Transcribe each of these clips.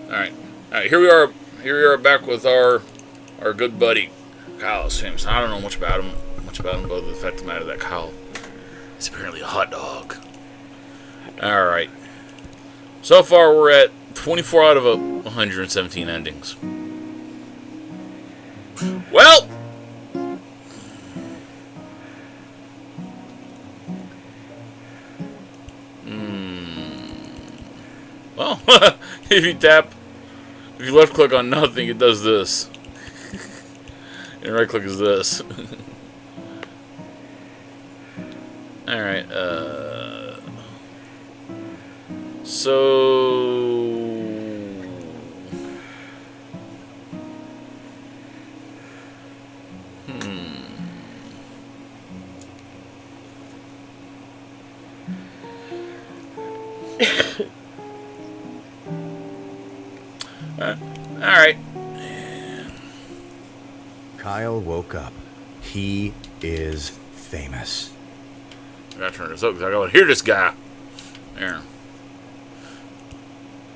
All right. Here we are. Here we are back with our good buddy Kyle is famous. I don't know much about him. But the fact of the matter that Kyle is apparently a hot dog. All right. So far, we're at 24 out of 117 endings. Well. Well, if you left click on nothing, it does this. And right click is this. Alright, so... Alright. Kyle woke up. He is famous. I gotta turn this up because I gotta hear this guy. There.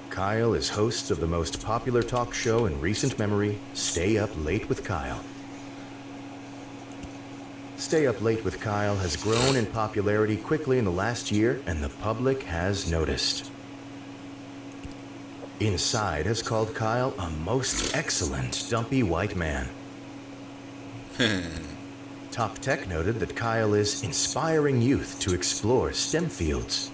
Kyle is host of the most popular talk show in recent memory, Stay Up Late with Kyle. Stay Up Late with Kyle has grown in popularity quickly in the last year, and the public has noticed. Inside has called Kyle a most excellent dumpy white man. Top Tech noted that Kyle is inspiring youth to explore STEM fields.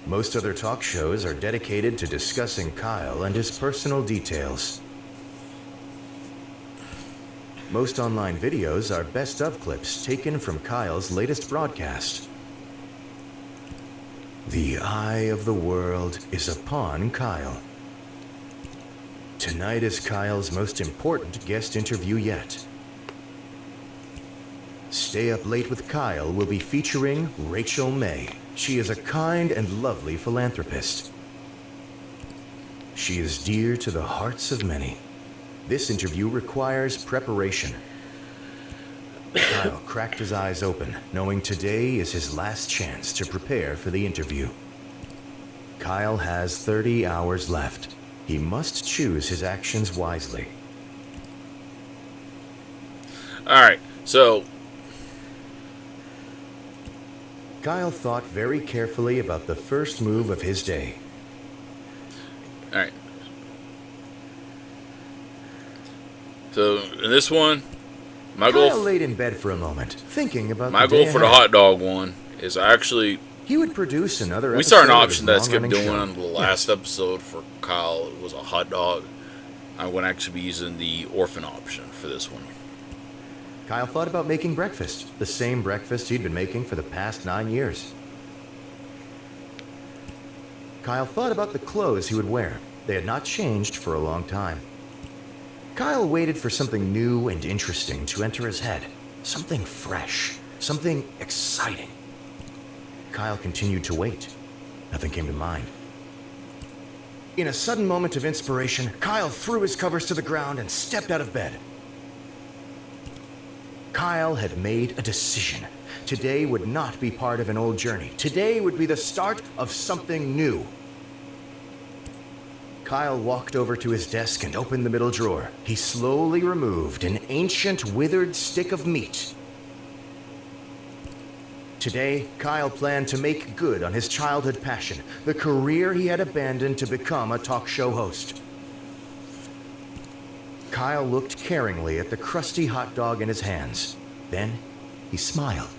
Most other talk shows are dedicated to discussing Kyle and his personal details. Most online videos are best of clips taken from Kyle's latest broadcast. The eye of the world is upon Kyle. Tonight is Kyle's most important guest interview yet. Stay Up Late with Kyle will be featuring Rachel May. She is a kind and lovely philanthropist. She is dear to the hearts of many. This interview requires preparation. Kyle cracked his eyes open, knowing today is his last chance to prepare for the interview. Kyle has 30 hours left. He must choose his actions wisely. Alright, so... Kyle thought very carefully about the first move of his day. Alright. So, in this one, my Kyle goal... laid in bed for a moment, thinking about My the day goal for the ahead. hot dog one is actually... He would produce another We episode saw an of option that I his skipped long-running doing show. on the last episode for Kyle. It was a hot dog. I'm going to actually be using the orphan option for this one. Kyle thought about making breakfast, the same breakfast he'd been making for the past 9 years. Kyle thought about the clothes he would wear. They had not changed for a long time. Kyle waited for something new and interesting to enter his head. Something fresh. Something exciting. Kyle continued to wait. Nothing came to mind. In a sudden moment of inspiration, Kyle threw his covers to the ground and stepped out of bed. Kyle had made a decision. Today would not be part of an old journey. Today would be the start of something new. Kyle walked over to his desk and opened the middle drawer. He slowly removed an ancient, withered stick of meat. Today, Kyle planned to make good on his childhood passion, the career he had abandoned to become a talk show host. Kyle looked caringly at the crusty hot dog in his hands. Then, he smiled.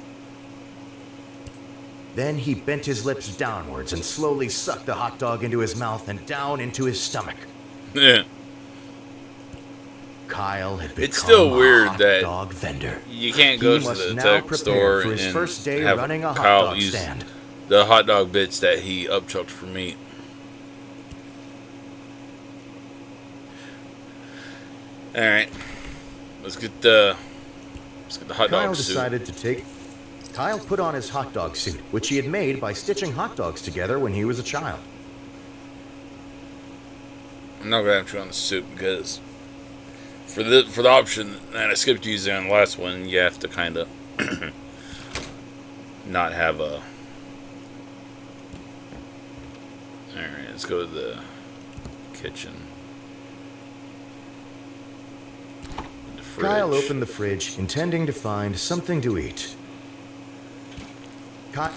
Then he bent his lips downwards and slowly sucked the hot dog into his mouth and down into his stomach. Yeah. Kyle had become It's still a weird hot that dog vendor. You can't He go to must the now tech prepare store for his and first day have running a hot Kyle dog use stand. the hot dog bits that he upchucked for meat. All right, let's get the hot Kyle dog suit. decided to take. Kyle put on his hot dog suit, which he had made by stitching hot dogs together when he was a child. I'm not gonna have to on the suit because for the option that I skipped using on the last one, you have to kind of not have a. All right, let's go to the Kitchen. The fridge. Kyle opened the fridge, intending to find something to eat. I'm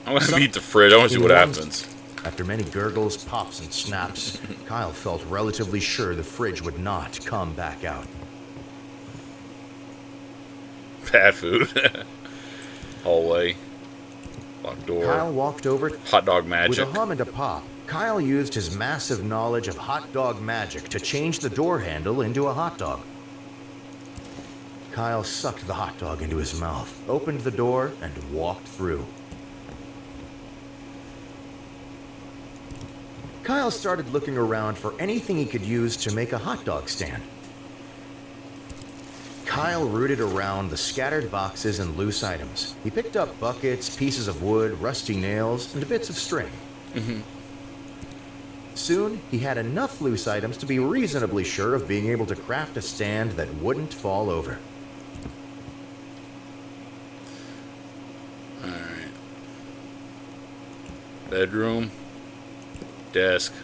gonna beat the fridge. I want to see what happens. After many gurgles, pops, and snaps, Kyle felt relatively sure the fridge would not come back out. Bad food. Hallway. Locked door. Kyle walked over. Hot dog magic. With a hum and a pop, Kyle used his massive knowledge of hot dog magic to change the door handle into a hot dog. Kyle sucked the hot dog into his mouth, opened the door, and walked through. Kyle started looking around for anything he could use to make a hot dog stand. Kyle rooted around the scattered boxes and loose items. He picked up buckets, pieces of wood, rusty nails, and bits of string. Soon, he had enough loose items to be reasonably sure of being able to craft a stand that wouldn't fall over. Alright. Bedroom. Desk.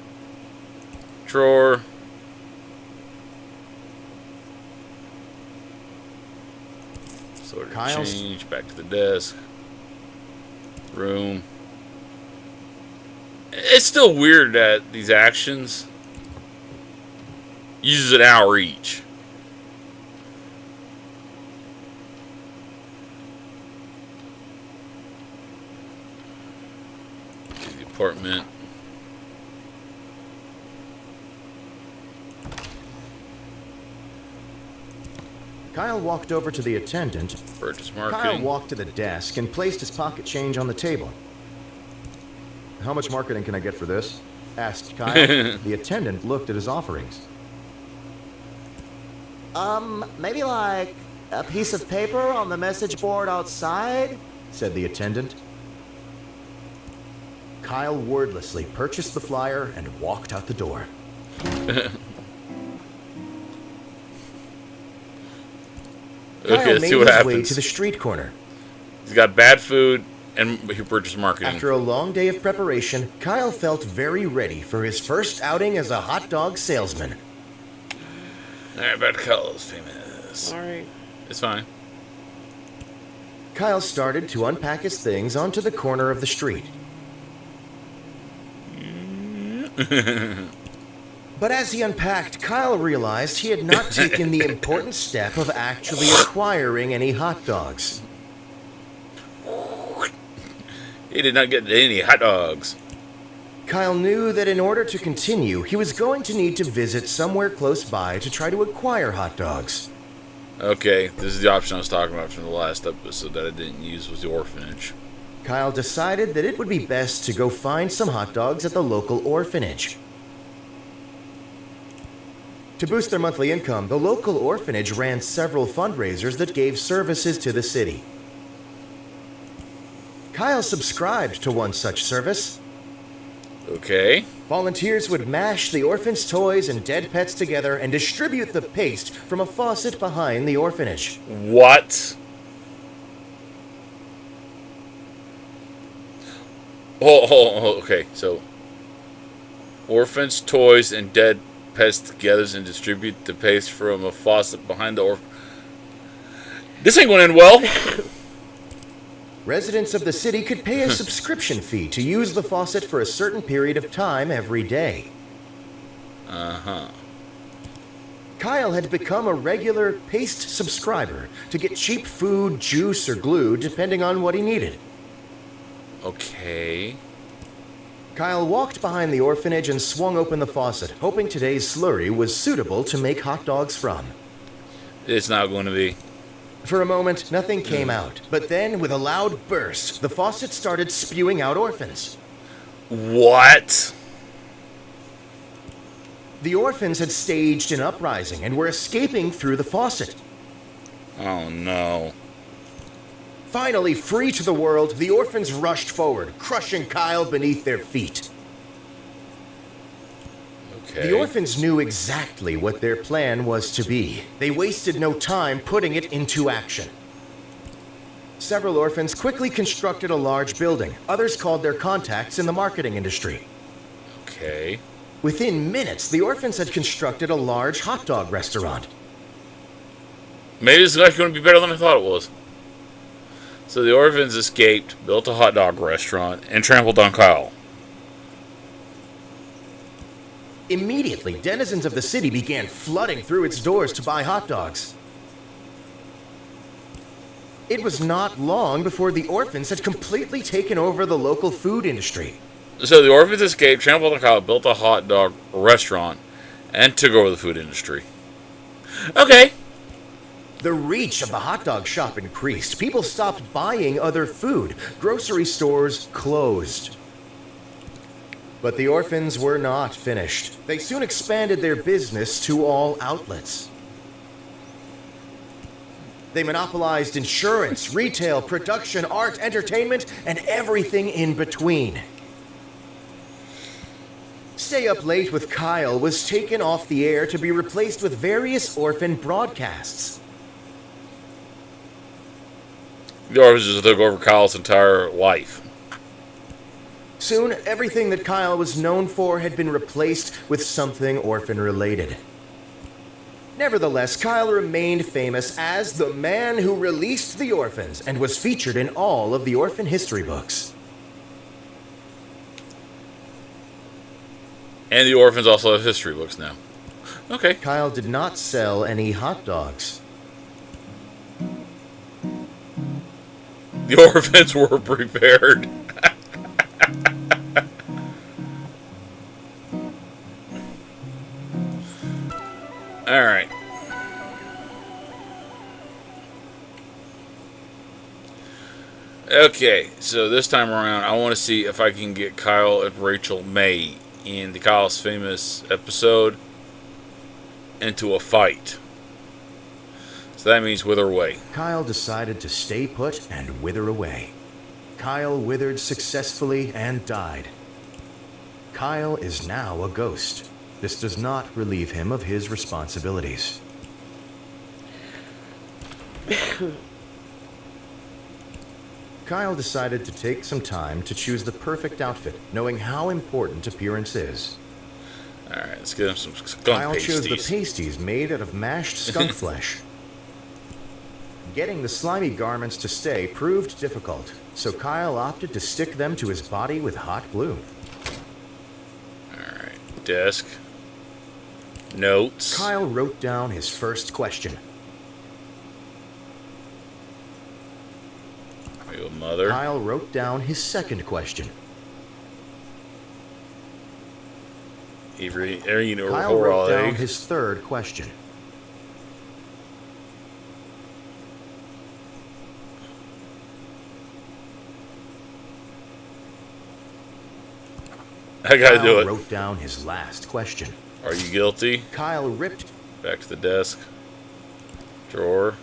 Drawer. Sort of change. Back to the desk. Room. It's still weird that these actions uses an hour each. The apartment. Kyle walked over to the attendant. Purchase marketing. Kyle walked to the desk and placed his pocket change on the table. "How much marketing can I get for this?" asked Kyle. The attendant looked at his offerings. Maybe like a piece of paper on the message board outside," said the attendant. Kyle wordlessly purchased the flyer and walked out the door. Okay, Kyle let's made see what his happens. way to the street corner. He's got bad food, and he purchased marketing. After a long day of preparation, Kyle felt very ready for his first outing as a hot dog salesman. Alright, back to Kyle's famous. Alright. It's fine. Kyle started to unpack his things onto the corner of the street. But as he unpacked, Kyle realized he had not taken the important step of actually acquiring any hot dogs. He did not get any hot dogs. Kyle knew that in order to continue, he was going to need to visit somewhere close by to try to acquire hot dogs. Okay, this is the option I was talking about from the last episode that I didn't use, was the orphanage. Kyle decided that it would be best to go find some hot dogs at the local orphanage. To boost their monthly income, the local orphanage ran several fundraisers that gave services to the city. Kyle subscribed to one such service. Okay. Volunteers would mash the orphans' toys and dead pets together and distribute the paste from a faucet behind the orphanage. What? Oh, okay, so orphans, toys, and dead pets together and distribute the paste from a faucet behind the orphan. This ain't gonna end well. Residents of the city could pay a subscription fee to use the faucet for a certain period of time every day. Kyle had become a regular paste subscriber to get cheap food, juice, or glue depending on what he needed. Okay. Kyle walked behind the orphanage and swung open the faucet, hoping today's slurry was suitable to make hot dogs from. It's not going to be. For a moment, nothing came out, but then, with a loud burst, the faucet started spewing out orphans. What? The orphans had staged an uprising and were escaping through the faucet. Oh no. Finally, free to the world, the orphans rushed forward, crushing Kyle beneath their feet. Okay. The orphans knew exactly what their plan was to be. They wasted no time putting it into action. Several orphans quickly constructed a large building. Others called their contacts in the marketing industry. Okay. Within minutes, the orphans had constructed a large hot dog restaurant. Maybe this is actually going to be better than I thought it was. So the orphans escaped, built a hot dog restaurant, and trampled on Kyle. Immediately, denizens of the city began flooding through its doors to buy hot dogs. It was not long before the orphans had completely taken over the local food industry. So the orphans escaped, trampled on Kyle, built a hot dog restaurant, and took over the food industry. Okay. The reach of the hot dog shop increased. People stopped buying other food. Grocery stores closed. But the orphans were not finished. They soon expanded their business to all outlets. They monopolized insurance, retail, production, art, entertainment, and everything in between. Stay Up Late with Kyle was taken off the air to be replaced with various orphan broadcasts. The orphans just took over Kyle's entire life. Soon, everything that Kyle was known for had been replaced with something orphan-related. Nevertheless, Kyle remained famous as the man who released the orphans and was featured in all of the orphan history books. And the orphans also have history books now. Okay. Kyle did not sell any hot dogs. The orphans were prepared. Alright. Okay, so this time around, I want to see if I can get Kyle and Rachel May in the Kyle's Famous episode into a fight. So that means wither away. Kyle decided to stay put and wither away. Kyle withered successfully and died. Kyle is now a ghost. This does not relieve him of his responsibilities. Kyle decided to take some time to choose the perfect outfit, knowing how important appearance is. Alright, let's get him some skunk Kyle pasties. chose the pasties made out of mashed skunk flesh. Getting the slimy garments to stay proved difficult, so Kyle opted to stick them to his body with hot glue. Alright, desk. Notes. Kyle wrote down his first question. Your mother. Kyle wrote down his second question. Kyle wrote down his third question. I gotta do it. Kyle wrote down his last question. Are you guilty? Kyle ripped. Back to the desk. Drawer.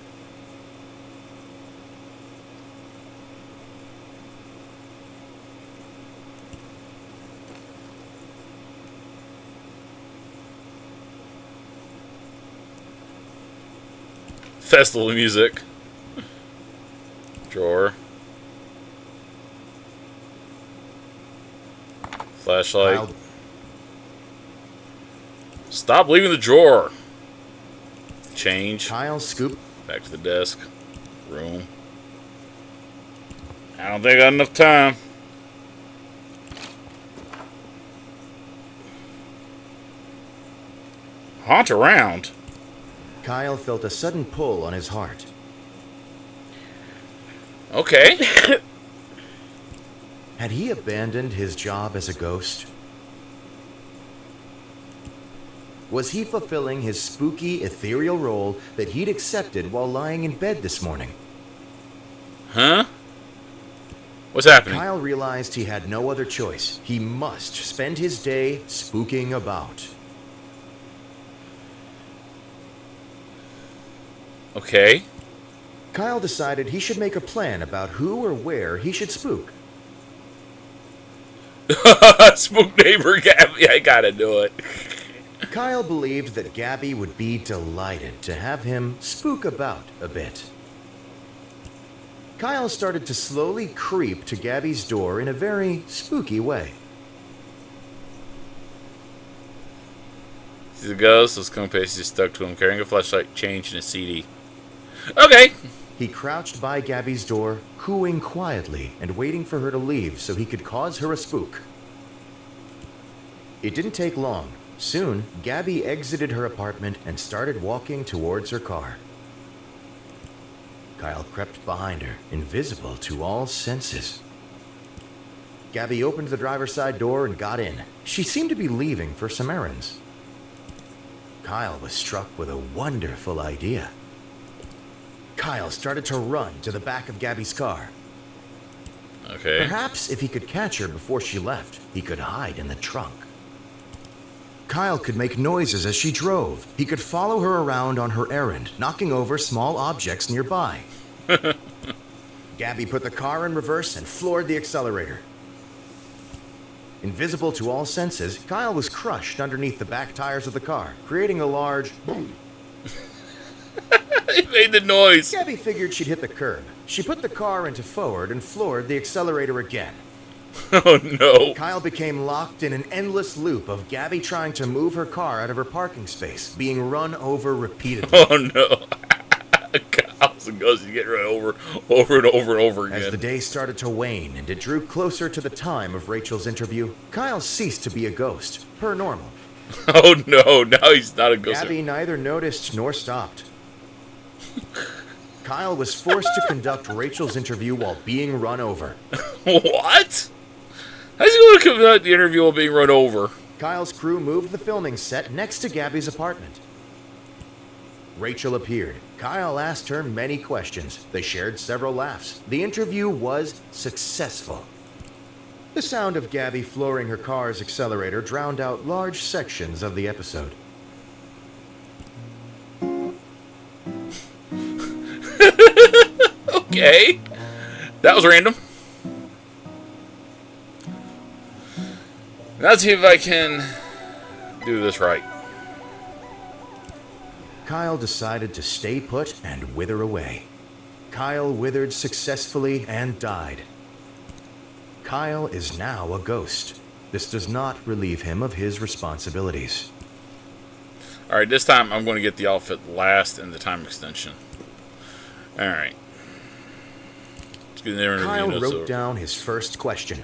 Festival music. Drawer. Flashlight. Kyle, Stop leaving the drawer. Change. Kyle scooped. Back to the desk. Room. I don't think I got enough time. Haunt around. Kyle felt a sudden pull on his heart. Okay. Had he abandoned his job as a ghost? Was he fulfilling his spooky, ethereal role that he'd accepted while lying in bed this morning? Huh? What's happening? Kyle realized he had no other choice. He must spend his day spooking about. Okay. Kyle decided he should make a plan about who or where he should spook. Spook neighbor Gabby, I gotta do it. Kyle believed that Gabby would be delighted to have him spook about a bit. Kyle started to slowly creep to Gabby's door in a very spooky way. He's a ghost, so Skunk Pasty is stuck to him, carrying a flashlight, change, and a CD. Okay. He crouched by Gabby's door, cooing quietly and waiting for her to leave so he could cause her a spook. It didn't take long. Soon, Gabby exited her apartment and started walking towards her car. Kyle crept behind her, invisible to all senses. Gabby opened the driver's side door and got in. She seemed to be leaving for some errands. Kyle was struck with a wonderful idea. Kyle started to run to the back of Gabby's car. Okay. Perhaps if he could catch her before she left, he could hide in the trunk. Kyle could make noises as she drove. He could follow her around on her errand, knocking over small objects nearby. Gabby put the car in reverse and floored the accelerator. Invisible to all senses, Kyle was crushed underneath the back tires of the car, creating a large boom. He made the noise. Gabby figured she'd hit the curb. She put the car into forward and floored the accelerator again. Oh no. Kyle became locked in an endless loop of Gabby trying to move her car out of her parking space, being run over repeatedly. Oh no. Kyle's a ghost. You get run over and over again. As the day started to wane and it drew closer to the time of Rachel's interview, Kyle ceased to be a ghost, per normal. Oh no, now he's not a ghost. Gabby neither noticed nor stopped. Kyle was forced to conduct Rachel's interview while being run over. What? How's he going to conduct the interview while being run over? Kyle's crew moved the filming set next to Gabby's apartment. Rachel appeared. Kyle asked her many questions. They shared several laughs. The interview was successful. The sound of Gabby flooring her car's accelerator drowned out large sections of the episode. Okay. That was random. Let's see if I can do this right. Kyle decided to stay put and wither away. Kyle withered successfully and died. Kyle is now a ghost. This does not relieve him of his responsibilities. Alright, this time I'm going to get the outfit last in the time extension. Alright. Let's get the interview Kyle notes wrote over. down his first question.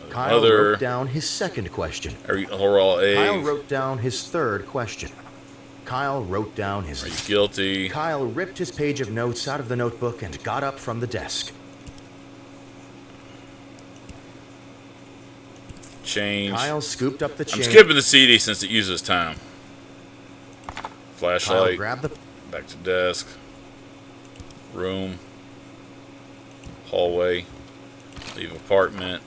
Kyle Mother. wrote down his second question. Are you raw egg? Kyle wrote down his third question. Kyle wrote down his... Are you guilty? Kyle ripped his page of notes out of the notebook and got up from the desk. Change. Kyle scooped up the I'm change. skipping the CD since it uses time. Kyle Flashlight. grabbed the... Back to desk. Room. Hallway. Leave apartment.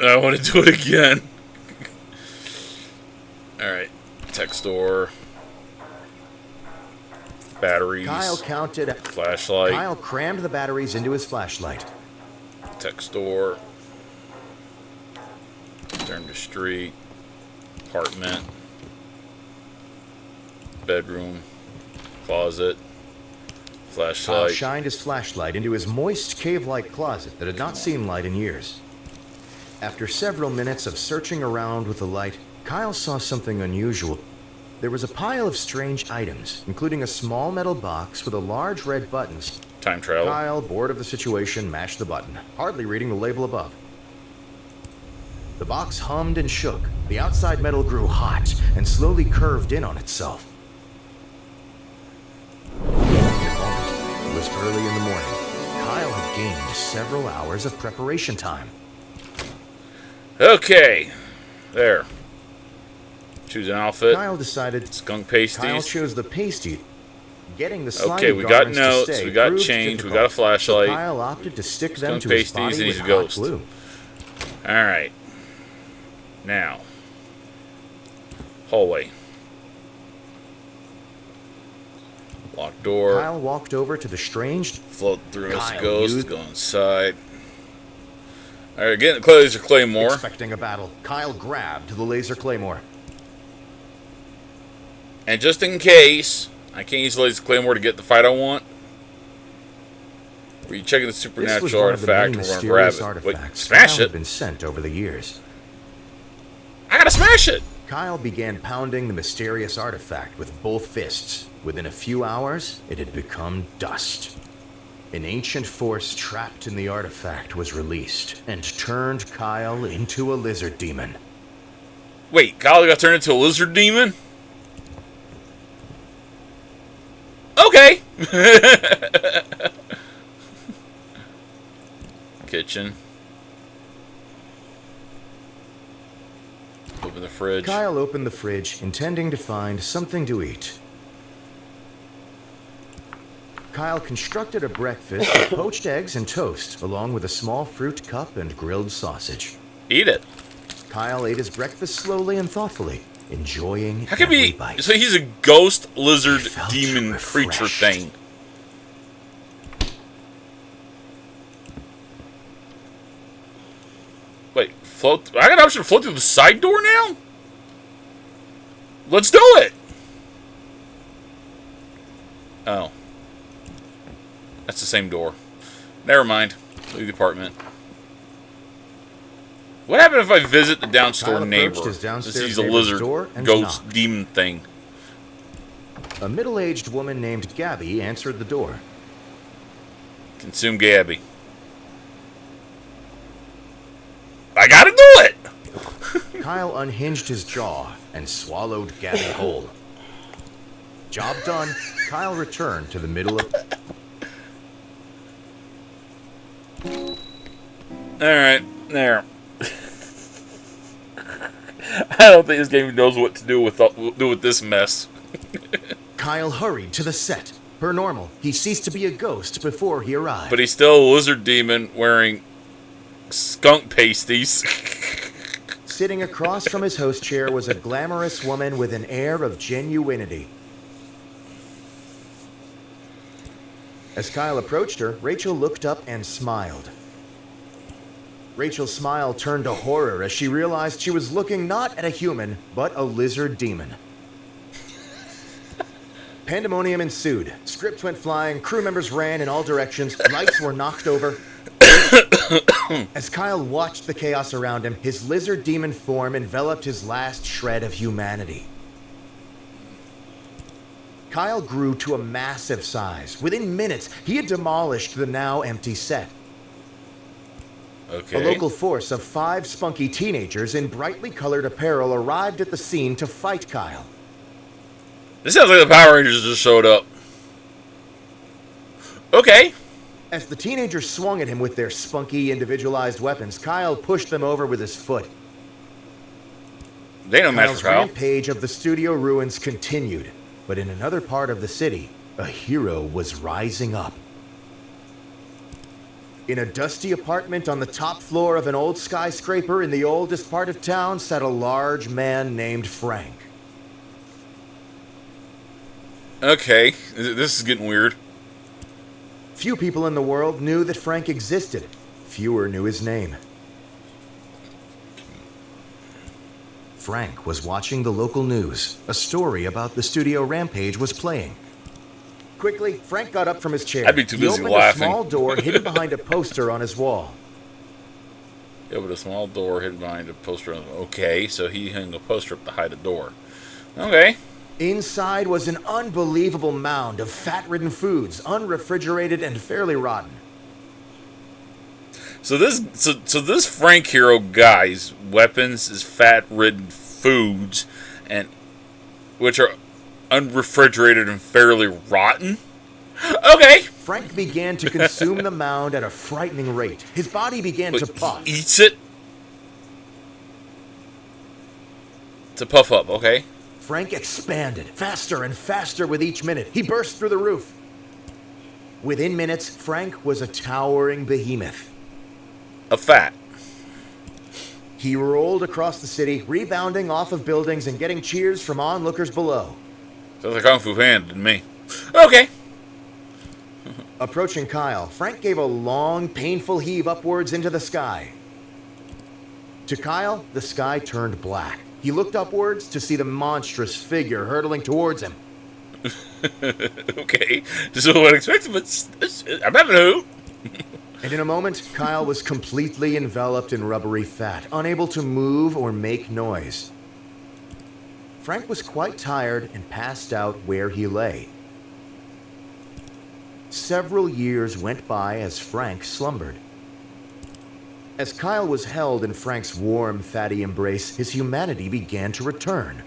I want to do it again. Alright. Tech store. Batteries. Kyle counted... Flashlight. Kyle crammed the batteries into his flashlight. Tech store. Turn to street. Apartment. Bedroom. Closet. Kyle Flashlight. shined his flashlight into his moist, cave-like closet that had not seen light in years. After several minutes of searching around with the light, Kyle saw something unusual. There was a pile of strange items, including a small metal box with a large red button. Time travel. Kyle, bored of the situation, mashed the button, hardly reading the label above. The box hummed and shook. The outside metal grew hot and slowly curved in on itself. It was early in the morning. Kyle had gained several hours of preparation time. Okay. There. Choose an outfit. Kyle decided... Skunk Kyle pasties. chose the pasty. Getting the slimy Okay, we got garments to notes, stay we got proved change, we difficult. got a flashlight. So Kyle opted to stick them Skunk to his pasties, body and with he's a hot ghost. glue. Alright. Now. Hallway. Locked door. Kyle walked over to the strange... Float through as a Kyle ghost. used- Go inside. Alright, getting the laser claymore. Expecting a battle, Kyle grabbed the laser claymore. And just in case I can't use the laser claymore to get the fight I want, were you checking the This supernatural was one of the many artifact? We're going to grab mysterious it. Wait, artifacts smash Kyle had it. been sent over the years. gotta smash it. Kyle began pounding the mysterious artifact with both fists. Within a few hours, it had become dust. An ancient force trapped in the artifact was released and turned Kyle into a lizard demon. Wait, Kyle got turned into a lizard demon? Okay. Kitchen. Open the fridge. Kyle opened the fridge, intending to find something to eat. Kyle constructed a breakfast of poached eggs and toast, along with a small fruit cup and grilled sausage. Eat it. Kyle ate his breakfast slowly and thoughtfully, enjoying How can every be? bite. So he's a ghost lizard He felt demon creature refreshed. thing. Wait, float? I got an option to float through the side door now? Let's do it! Oh. That's the same door. Never mind. Leave the apartment. What happened if I visit the downstairs Kyle neighbor? approached his downstairs This is a neighbor's lizard door and ghost knocked. demon thing. A middle-aged woman named Gabby answered the door. Consume Gabby. I gotta do it! Kyle unhinged his jaw and swallowed Gabby whole. Job done, Kyle returned to the middle of... Alright, there. I don't think this game knows what to do with this mess. Kyle hurried to the set. Per normal, he ceased to be a ghost before he arrived. But he's still a lizard demon wearing skunk pasties. Sitting across from his host chair was a glamorous woman with an air of genuinity. As Kyle approached her, Rachel looked up and smiled. Rachel's smile turned to horror as she realized she was looking not at a human, but a lizard demon. Pandemonium ensued. Scripts went flying, crew members ran in all directions, lights were knocked over. As Kyle watched the chaos around him, his lizard demon form enveloped his last shred of humanity. Kyle grew to a massive size. Within minutes, he had demolished the now empty set. Okay. A local force of 5 spunky teenagers in brightly colored apparel arrived at the scene to fight Kyle. This sounds like the Power Rangers just showed up. Okay. As the teenagers swung at him with their spunky, individualized weapons, Kyle pushed them over with his foot. They don't match Kyle's for Kyle. rampage of the studio ruins continued, but in another part of the city, a hero was rising up. In a dusty apartment on the top floor of an old skyscraper in the oldest part of town sat a large man named Frank. Okay. This is getting weird. Few people in the world knew that Frank existed. Fewer knew his name. Frank was watching the local news. A story about the studio rampage was playing. Quickly, Frank got up from his chair. I'd be too busy he opened laughing. a small door hidden behind a poster on his wall. Yeah, but a small door hidden behind a poster. Okay, so he hung a poster up to hide a door. Okay. Inside was an unbelievable mound of fat-ridden foods, unrefrigerated and fairly rotten. So this Frank Hero guy's weapons is fat-ridden foods, and which are unrefrigerated and fairly rotten. Okay. Frank began to consume the mound at a frightening rate. His body began to puff. He eats it to puff up. Okay. Frank expanded, faster and faster with each minute. He burst through the roof. Within minutes, Frank was a towering behemoth. A fat. He rolled across the city, rebounding off of buildings and getting cheers from onlookers below. Sounds like Kung Fu Panda to me. Okay. Approaching Kyle, Frank gave a long, painful heave upwards into the sky. To Kyle, the sky turned black. He looked upwards to see the monstrous figure hurtling towards him. Okay. This is what I expected, but I'm having a hoot. And in a moment, Kyle was completely enveloped in rubbery fat, unable to move or make noise. Frank was quite tired and passed out where he lay. Several years went by as Frank slumbered. As Kyle was held in Frank's warm, fatty embrace, his humanity began to return.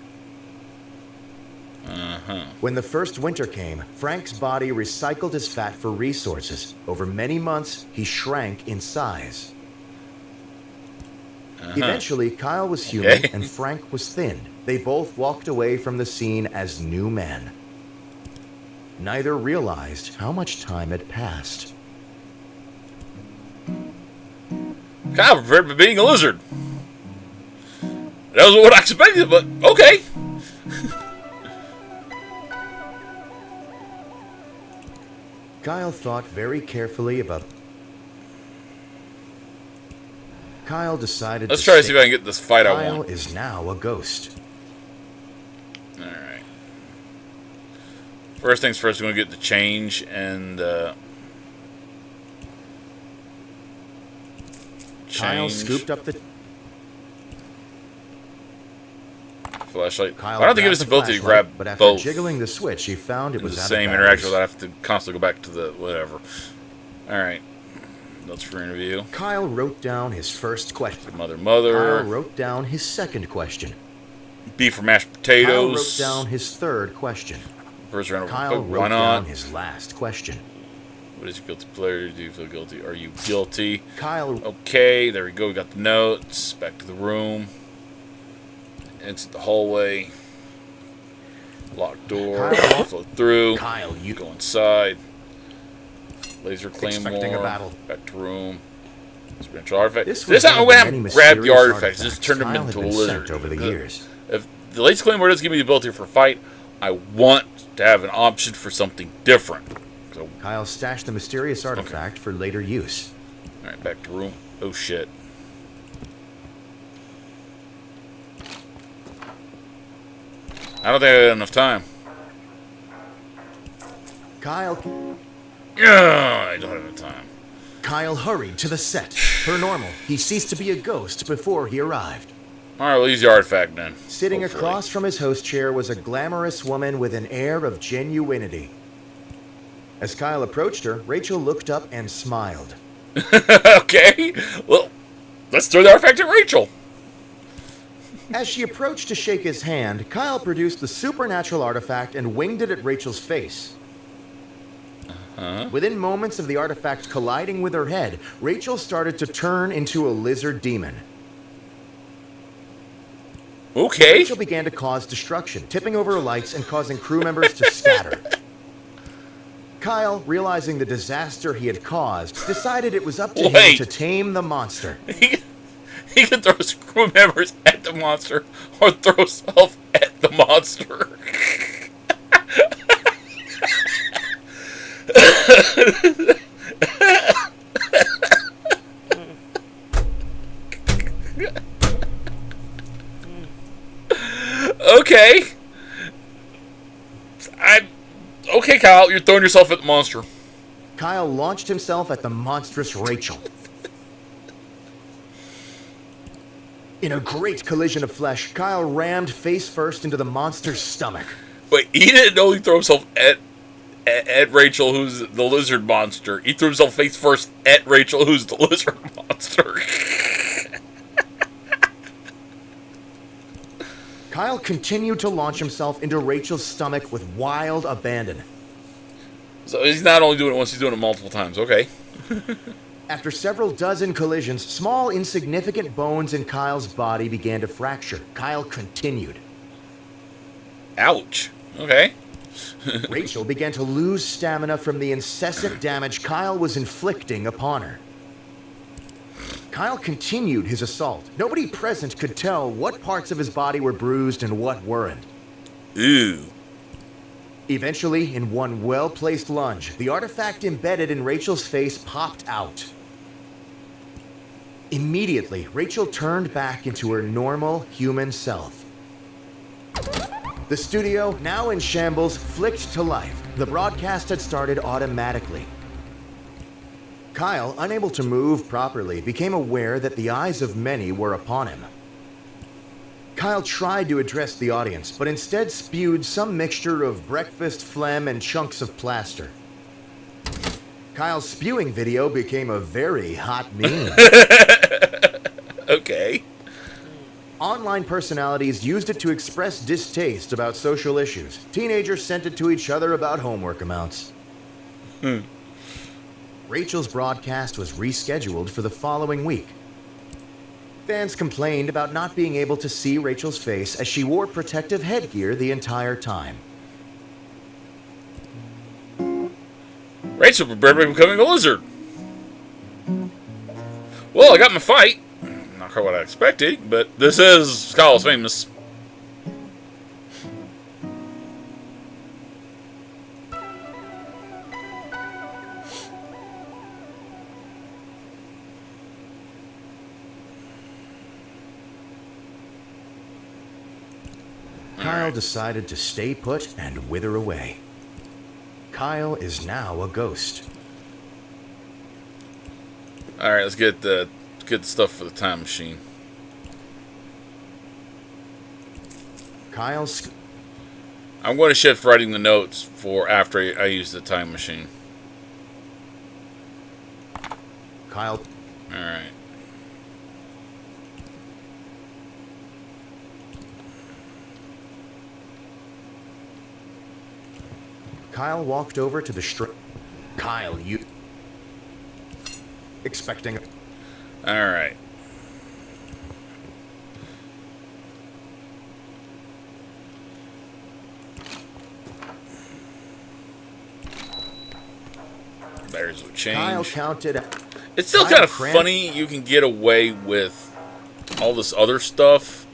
When the first winter came, Frank's body recycled his fat for resources. Over many months, he shrank in size. Eventually, Kyle was human and Frank was thin. They both walked away from the scene as new men. Neither realized how much time had passed. Kyle prepared for being a lizard. That was what I expected, but okay. Kyle thought very carefully about... Kyle decided Let's try to see if I can get this fight I Kyle want. is now a ghost. Alright. First things first, we're going to get the change and... Kyle scooped up the... flashlight. Kyle I don't think it grabbed was the the ability to flashlight, grab but after both. jiggling the switch, he found it It was was the out same of interaction, but I batteries. have to constantly go back to the whatever. Alright. Notes for interview. Kyle wrote down his first question. Mother. Kyle wrote down his second question. Beef or mashed Kyle potatoes. wrote down his third question. First round of Kyle why wrote not? down his last question. What is your guilty pleasure? Do you feel guilty? Are you guilty? Kyle... Okay, there we go. We got the notes. Back to the room. Exit the hallway. Locked door. Kyle- Flow through. Kyle, you... Go inside. Laser Expecting a claymore. battle. Back to room. Spiritual artifact. This This was time one I of the many went and grabbed the mysterious artifacts. Just turned them Kyle had into a been lizard. sent over the years. If the laser claymore does give me the ability for a fight, I want to have an option for something different. So, Kyle stashed the mysterious artifact for later use. alright, back to room. Oh shit. I don't think I had enough time. Kyle I don't have enough time. Kyle hurried to the set. Per normal, he ceased to be a ghost before he arrived. Alright, we'll use the artifact then. Sitting Hopefully. across from his host chair was a glamorous woman with an air of genuinity. As Kyle approached her, Rachel looked up and smiled. Okay, well, let's throw the artifact at Rachel. As she approached to shake his hand, Kyle produced the supernatural artifact and winged it at Rachel's face. Within moments of the artifact colliding with her head, Rachel started to turn into a lizard demon. Okay. Rachel began to cause destruction, tipping over lights and causing crew members to scatter. Kyle, realizing the disaster he had caused, decided it was up to him Wait. to tame the monster. He can throw his crew members at the monster or throw himself at the monster. Okay. Okay, Kyle, you're throwing yourself at the monster. Kyle launched himself at the monstrous Rachel. In a great collision of flesh, Kyle rammed face first into the monster's stomach. But he didn't know he threw himself at Rachel, who's the lizard monster. He threw himself face first at Rachel, who's the lizard monster. Kyle continued to launch himself into Rachel's stomach with wild abandon. So he's not only doing it once, he's doing it multiple times. Okay. After several dozen collisions, small, insignificant bones in Kyle's body began to fracture. Kyle continued. Ouch. Okay. Rachel began to lose stamina from the incessant damage Kyle was inflicting upon her. Kyle continued his assault. Nobody present could tell what parts of his body were bruised and what weren't. Ew. Eventually, in one well-placed lunge, the artifact embedded in Rachel's face popped out. Immediately, Rachel turned back into her normal human self. The studio, now in shambles, flicked to life. The broadcast had started automatically. Kyle, unable to move properly, became aware that the eyes of many were upon him. Kyle tried to address the audience, but instead spewed some mixture of breakfast phlegm and chunks of plaster. Kyle's spewing video became a very hot meme. Okay. Online personalities used it to express distaste about social issues. Teenagers sent it to each other about homework amounts. Rachel's broadcast was rescheduled for the following week. Fans complained about not being able to see Rachel's face as she wore protective headgear the entire time. Rachel prepared by becoming a lizard. Well, I got my fight. Not quite what I expected, but this is Kyle's Famous. Kyle decided to stay put and wither away. Kyle is now a ghost. Alright, let's get the stuff for the time machine. Kyle's... I'm going to shift writing the notes for after I use the time machine. Kyle... Alright. Kyle walked over to the Kyle, you... Expecting... Alright. Batteries will change. Kyle counted... It's still kind of funny you can get away with all this other stuff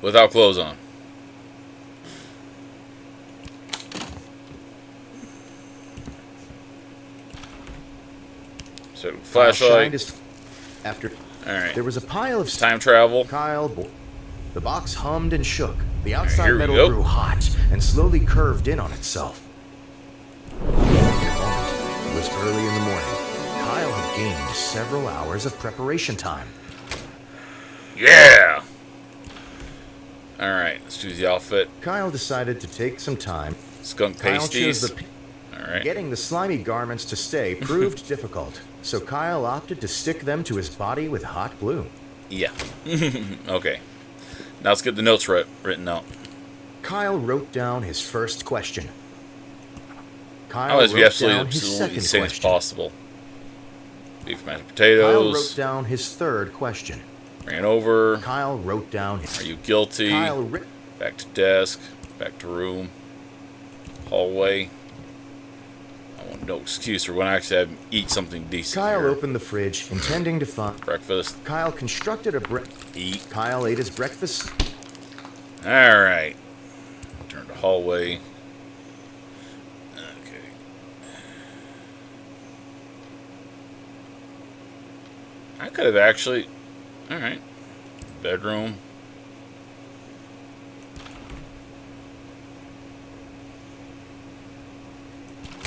without clothes on. So, flashlight. After... Alright. There was a pile of... Time travel. Kyle... The box hummed and shook. The Right, outside here we metal go. grew hot and slowly curved in on itself. In a moment, it was early in the morning. Kyle had gained several hours of preparation time. Yeah! Alright, let's do the outfit. Kyle decided to take some time. Skunk Kyle chose pasties. the... Alright. Getting the slimy garments to stay proved difficult, so Kyle opted to stick them to his body with hot glue. Yeah. Okay. Now let's get the notes written out. Kyle wrote down his first question. I Kyle want to be wrote absolutely down his second insane as question. possible. Beef mashed Kyle potatoes. wrote down his third question. Ran over. Kyle wrote down his... Are you guilty? Kyle Back to desk. Back to room. Hallway. I want no excuse for when I actually have to eat something decent. Kyle here. opened the fridge, intending to find... Breakfast. Kyle constructed a Eat. Kyle ate his breakfast. Alright. Turn to hallway. Okay. I could have actually... Alright. Bedroom.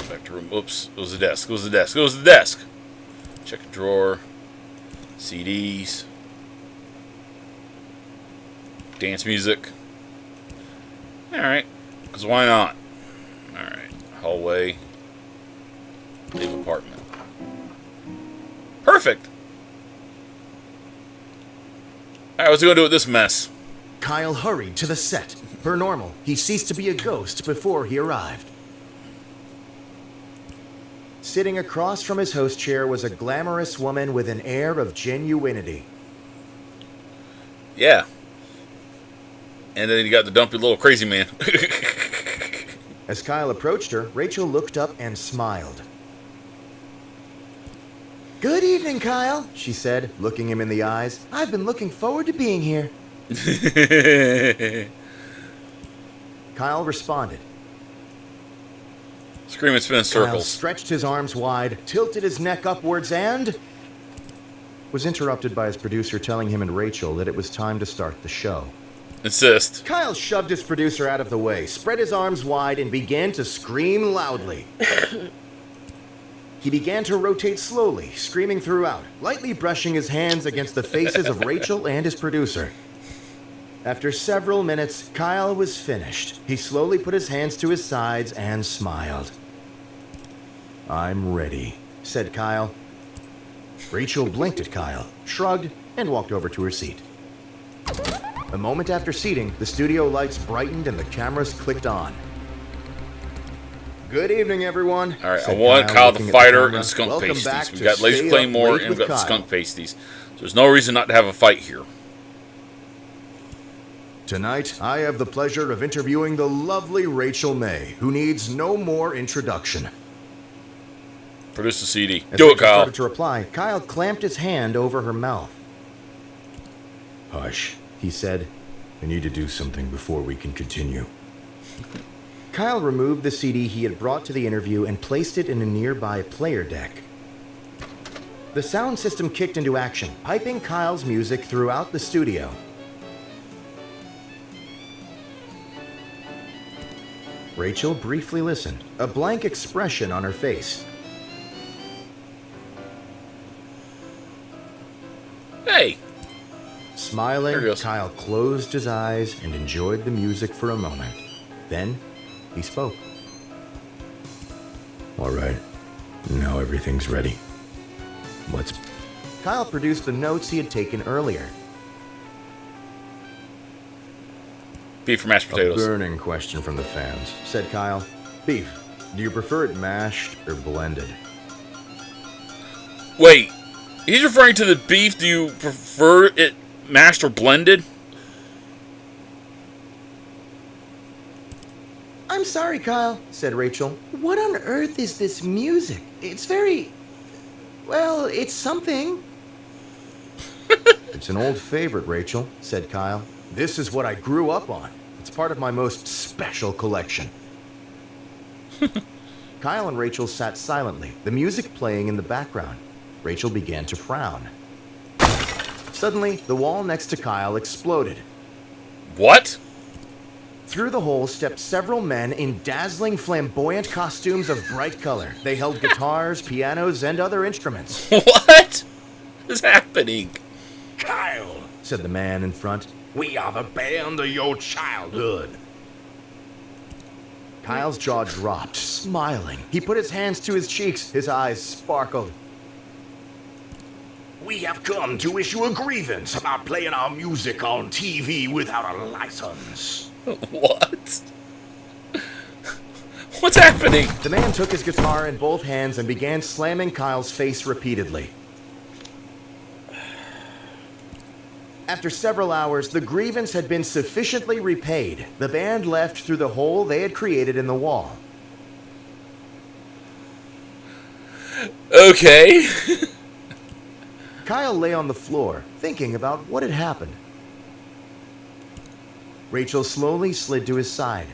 Back to room. Oops. It was the desk. It was the desk. It was the desk. Check a drawer. CDs. Dance music. Alright. Because why not? Alright. Hallway. Leave apartment. Perfect! Alright, what's he going to do with this mess? Kyle hurried to the set. Per normal, he ceased to be a ghost before he arrived. Sitting across from his host chair was a glamorous woman with an air of genuinity. Yeah. And then you got the dumpy little crazy man. As Kyle approached her, Rachel looked up and smiled. "Good evening, Kyle," she said, looking him in the eyes. "I've been looking forward to being here." Kyle responded. Scream and spin in Kyle circles. stretched his arms wide, tilted his neck upwards, and was interrupted by his producer telling him and Rachel that it was time to start the show. Insist. Kyle shoved his producer out of the way, spread his arms wide, and began to scream loudly. he began to rotate slowly, screaming throughout, lightly brushing his hands against the faces of Rachel and his producer. After several minutes, Kyle was finished. He slowly put his hands to his sides and smiled. "I'm ready," said Kyle. Rachel blinked at Kyle, shrugged, and walked over to her seat. A moment after seating, the studio lights brightened and the cameras clicked on. "Good evening, everyone." All right, I said want Kyle the looking at Fighter camera. and Skunk "Welcome back Pasties. We've to got Laser Stay Claymore Up Late and we've with got the Kyle. Skunk Pasties. So there's no reason not to have a fight here. Tonight, I have the pleasure of interviewing the lovely Rachel May, who needs no more introduction. Produce the CD. As Do it, Rachel Kyle. started to reply, Kyle clamped his hand over her mouth. "Hush," he said. "I need to do something before we can continue." Kyle removed the CD he had brought to the interview and placed it in a nearby player deck. The sound system kicked into action, piping Kyle's music throughout the studio. Rachel briefly listened, a blank expression on her face. Hey. Smiling, There he goes. Kyle closed his eyes and enjoyed the music for a moment. Then, he spoke. "All right, now everything's ready. Let's..." Kyle produced the notes he had taken earlier. Beef or mashed "A potatoes? burning question from the fans," said Kyle. "Beef, do you prefer it mashed or blended?" Wait. He's referring to the beef. Do you prefer it mashed or blended? "I'm sorry, Kyle," said Rachel. "What on earth is this music? It's very... well, it's something." "It's an old favorite, Rachel," said Kyle. "This is what I grew up on. It's part of my most special collection." Kyle and Rachel sat silently, the music playing in the background. Rachel began to frown. Suddenly, the wall next to Kyle exploded. What? Through the hole stepped several men in dazzling, flamboyant costumes of bright color. They held guitars, pianos, and other instruments. What is happening? "Kyle," said the man in front, "we are the band of your childhood." Kyle's jaw dropped, smiling. He put his hands to his cheeks. His eyes sparkled. "We have come to issue a grievance about playing our music on TV without a license." What? What's happening? The man took his guitar in both hands and began slamming Kyle's face repeatedly. After several hours, the grievance had been sufficiently repaid. The band left through the hole they had created in the wall. Okay. Kyle lay on the floor, thinking about what had happened. Rachel slowly slid to his side.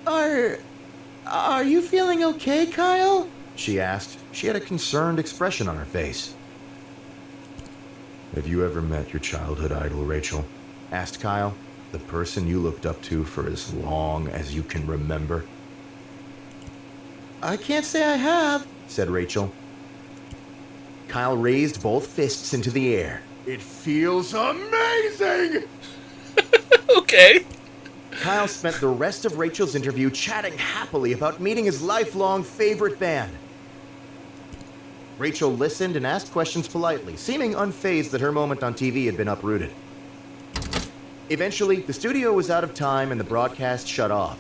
Are you feeling okay, Kyle?" she asked. She had a concerned expression on her face. "Have you ever met your childhood idol, Rachel?" asked Kyle. "The person you looked up to for as long as you can remember?" "I can't say I have," said Rachel. Kyle raised both fists into the air. "It feels amazing!" Okay. Kyle spent the rest of Rachel's interview chatting happily about meeting his lifelong favorite band. Rachel listened and asked questions politely, seeming unfazed that her moment on TV had been uprooted. Eventually, the studio was out of time and the broadcast shut off.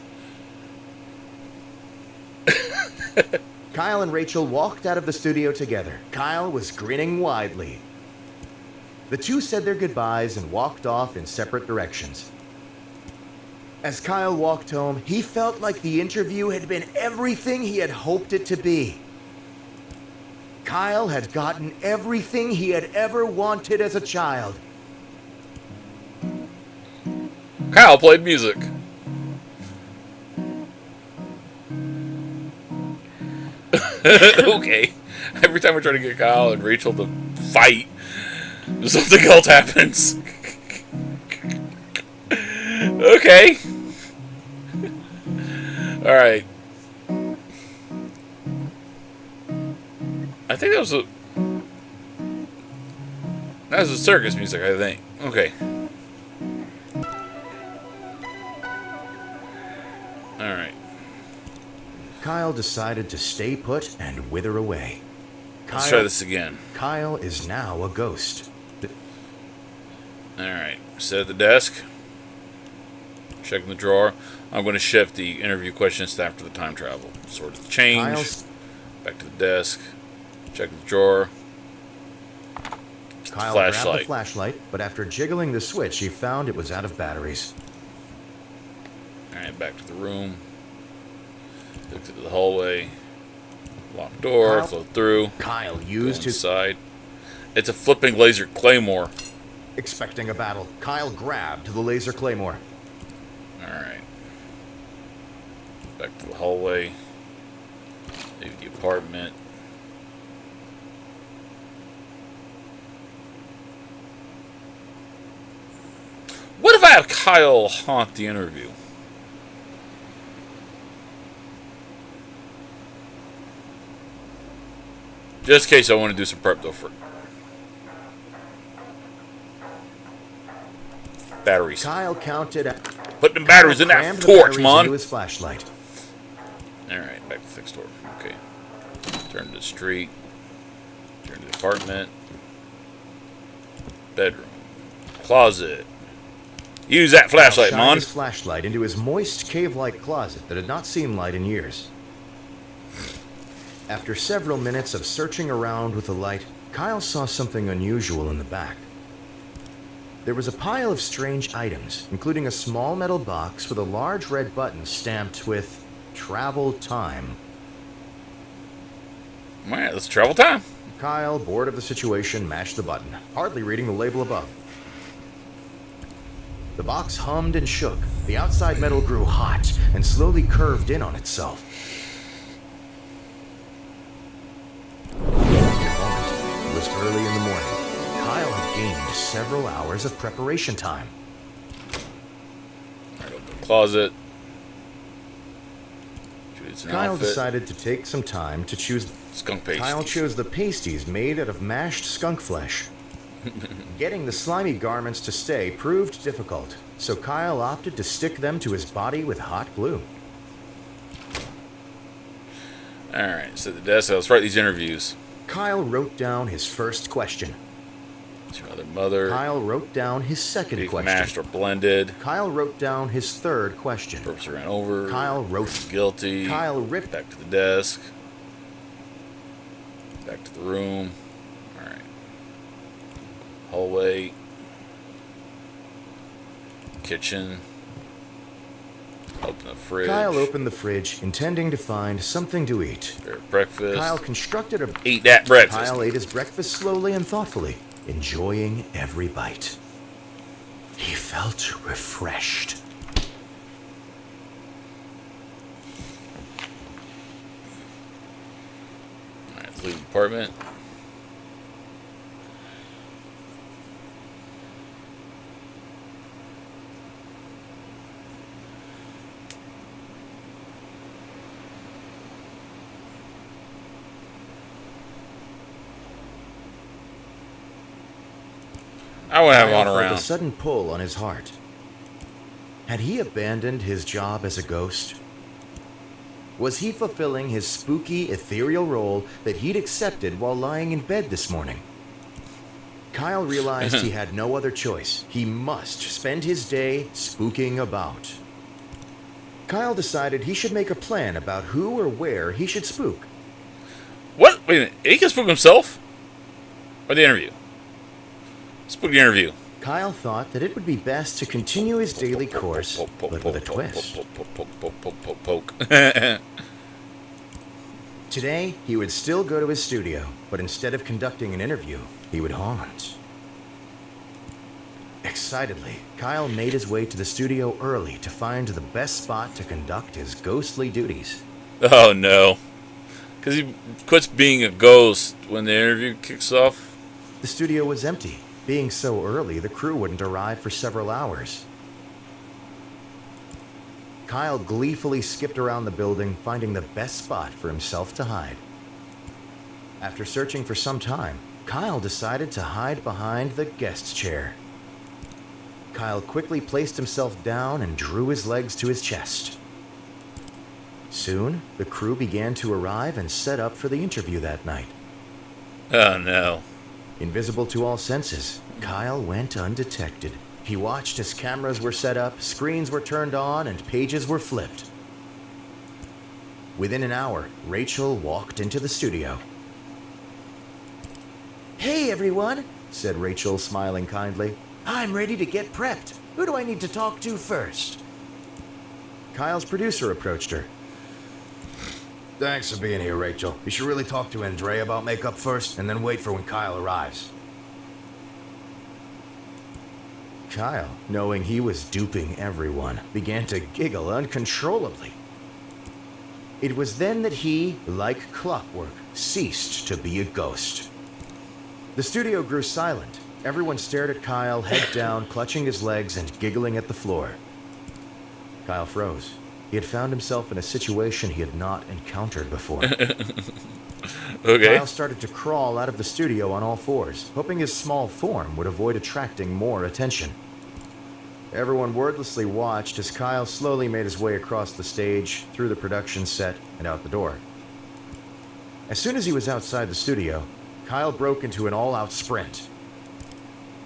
Kyle and Rachel walked out of the studio together. Kyle was grinning widely. The two said their goodbyes and walked off in separate directions. As Kyle walked home, he felt like the interview had been everything he had hoped it to be. Kyle had gotten everything he had ever wanted as a child. Kyle played music. Okay. Every time we try to get Kyle and Rachel to fight, something else happens. Okay. Alright. I think that was the circus music, I think. Okay. Alright. Kyle decided to stay put and wither away. Let's try this again. Kyle is now a ghost. Alright. Sit at the desk. Check in the drawer. I'm going to shift the interview questions to after the time travel. Sort of change. Back to the desk. Check the drawer. Kyle grabbed the flashlight, but after jiggling the switch, he found it was out of batteries. Alright, back to the room. Looked into the hallway. Locked door, flow through. Kyle used his side. It's a flipping laser claymore. Expecting a battle, Kyle grabbed the laser claymore. Alright. Back to the hallway. Leave the apartment. What if I have Kyle haunt the interview? Just in case I want to do some prep though for batteries. Kyle counted. Put them batteries in that torch, man. His flashlight. All right, back to the fixed door. Okay. Turn to the street. Turn to the apartment. Bedroom. Closet. Use that flashlight, Kyle man. shined his flashlight into his moist, cave-like closet that had not seen light in years. After several minutes of searching around with the light, Kyle saw something unusual in the back. There was a pile of strange items, including a small metal box with a large red button stamped with Travel Time. Alright, let's travel time. Kyle, bored of the situation, mashed the button, hardly reading the label above. The box hummed and shook. The outside metal grew hot and slowly curved in on itself. It was early in the morning. Kyle had gained several hours of preparation time. Open the closet. Kyle decided to take some time to choose skunk pasties. Kyle chose the pasties made out of mashed skunk flesh. Getting the slimy garments to stay proved difficult, so Kyle opted to stick them to his body with hot glue. Alright, so at the desk, let's write these interviews. Kyle wrote down his first question. Is your mother? Kyle wrote down his second question. Mashed or blended? Kyle wrote down his third question. Purpose ran over. Kyle wrote guilty. Kyle ripped back to the desk. Back to the room. Alright. Hallway. Kitchen. Open the fridge. Kyle opened the fridge, intending to find something to eat. Breakfast. Kyle constructed a... Eat that breakfast. Kyle ate his breakfast slowly and thoughtfully, enjoying every bite. He felt refreshed. Alright, let's leave the apartment. I want to have him on around. A sudden pull on his heart. Had he abandoned his job as a ghost? Was he fulfilling his spooky, ethereal role that he'd accepted while lying in bed this morning? Kyle realized he had no other choice. He must spend his day spooking about. Kyle decided he should make a plan about who or where he should spook. What? Wait a minute. He can spook himself? Or the interview? Spook the interview. Kyle thought that it would be best to continue his daily course, but with a twist. Today, he would still go to his studio, but instead of conducting an interview, he would haunt. Excitedly, Kyle made his way to the studio early to find the best spot to conduct his ghostly duties. Oh no. Because he quits being a ghost when the interview kicks off. The studio was empty. Being so early, the crew wouldn't arrive for several hours. Kyle gleefully skipped around the building, finding the best spot for himself to hide. After searching for some time, Kyle decided to hide behind the guest's chair. Kyle quickly placed himself down and drew his legs to his chest. Soon, the crew began to arrive and set up for the interview that night. Oh no. Invisible to all senses, Kyle went undetected. He watched as cameras were set up, screens were turned on, and pages were flipped. Within an hour, Rachel walked into the studio. "Hey, everyone," said Rachel, smiling kindly. "I'm ready to get prepped. Who do I need to talk to first?" Kyle's producer approached her. "Thanks for being here, Rachel. You should really talk to Andrea about makeup first, and then wait for when Kyle arrives." Kyle, knowing he was duping everyone, began to giggle uncontrollably. It was then that he, like clockwork, ceased to be a ghost. The studio grew silent. Everyone stared at Kyle, head down, clutching his legs and giggling at the floor. Kyle froze. He had found himself in a situation he had not encountered before. Okay. Kyle started to crawl out of the studio on all fours, hoping his small form would avoid attracting more attention. Everyone wordlessly watched as Kyle slowly made his way across the stage, through the production set, and out the door. As soon as he was outside the studio, Kyle broke into an all-out sprint.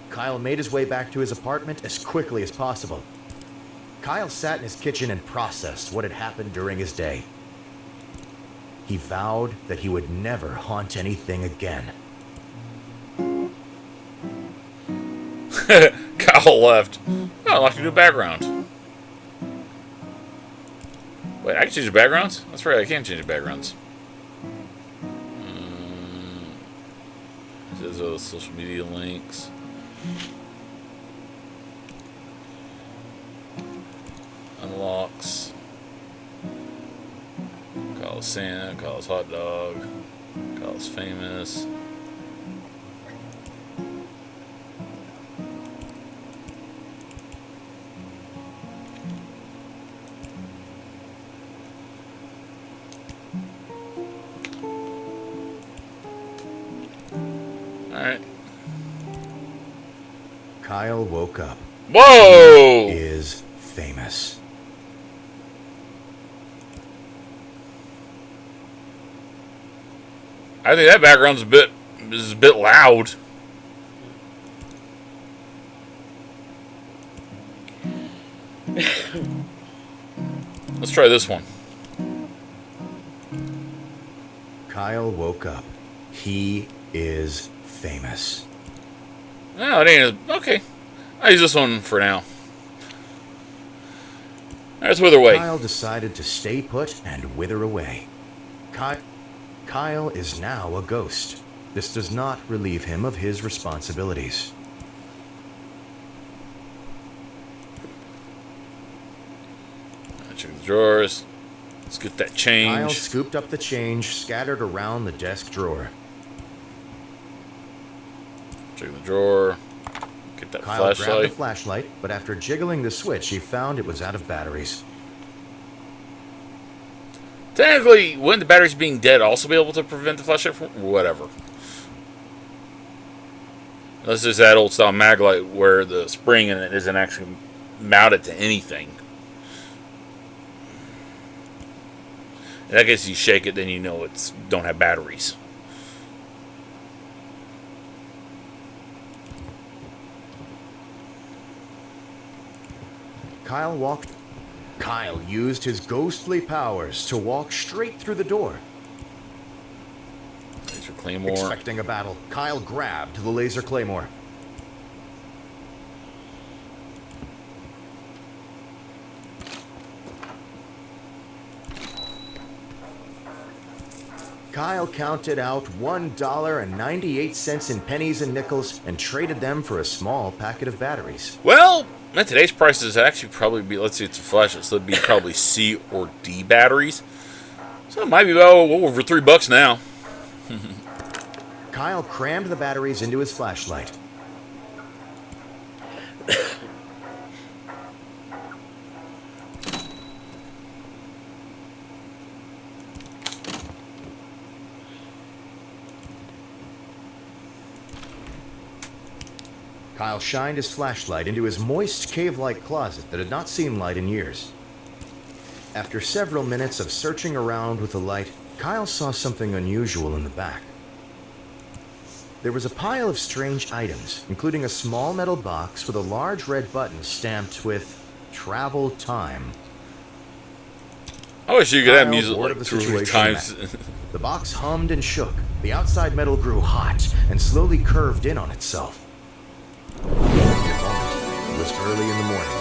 Kyle made his way back to his apartment as quickly as possible. Kyle sat in his kitchen and processed what had happened during his day. He vowed that he would never haunt anything again. Kyle left. Oh, I'll have to do a background. Wait, I can change the backgrounds? That's right, I can change the backgrounds. There's those social media links. Unlocks. Kyle's Santa, Kyle's hot dog, Kyle's famous. Alright. Kyle woke up. Whoa! He is famous. I think that background's is a bit loud. Let's try this one. Kyle woke up. He is famous. No, it ain't. Okay. I'll use this one for now. Let's wither away. Kyle decided to stay put and wither away. Kyle is now a ghost. This does not relieve him of his responsibilities. Check the drawers. Let's get that change. Kyle scooped up the change scattered around the desk drawer. Check the drawer. Get that Kyle grabbed flashlight. the flashlight, but after jiggling the switch, he found it was out of batteries. Technically, wouldn't the batteries being dead also be able to prevent the flashlight from... Whatever. Unless it's that old style Maglite where the spring in it isn't actually mounted to anything. In that case, you shake it, then you know it's don't have batteries. Kyle used his ghostly powers to walk straight through the door. Laser Claymore. Expecting a battle, Kyle grabbed the laser claymore. Kyle counted out $1.98 in pennies and nickels and traded them for a small packet of batteries. Well, at today's prices, it'd actually probably be, let's see, it's a flashlight, so it'd be probably C or D batteries. So it might be about over $3 now. Kyle crammed the batteries into his flashlight. Kyle shined his flashlight into his moist, cave-like closet that had not seen light in years. After several minutes of searching around with the light, Kyle saw something unusual in the back. There was a pile of strange items, including a small metal box with a large red button stamped with Travel Time. I wish you could have Kyle, music bored like of the 2 situation, times. The box hummed and shook. The outside metal grew hot and slowly curved in on itself. In a moment, it was early in the morning.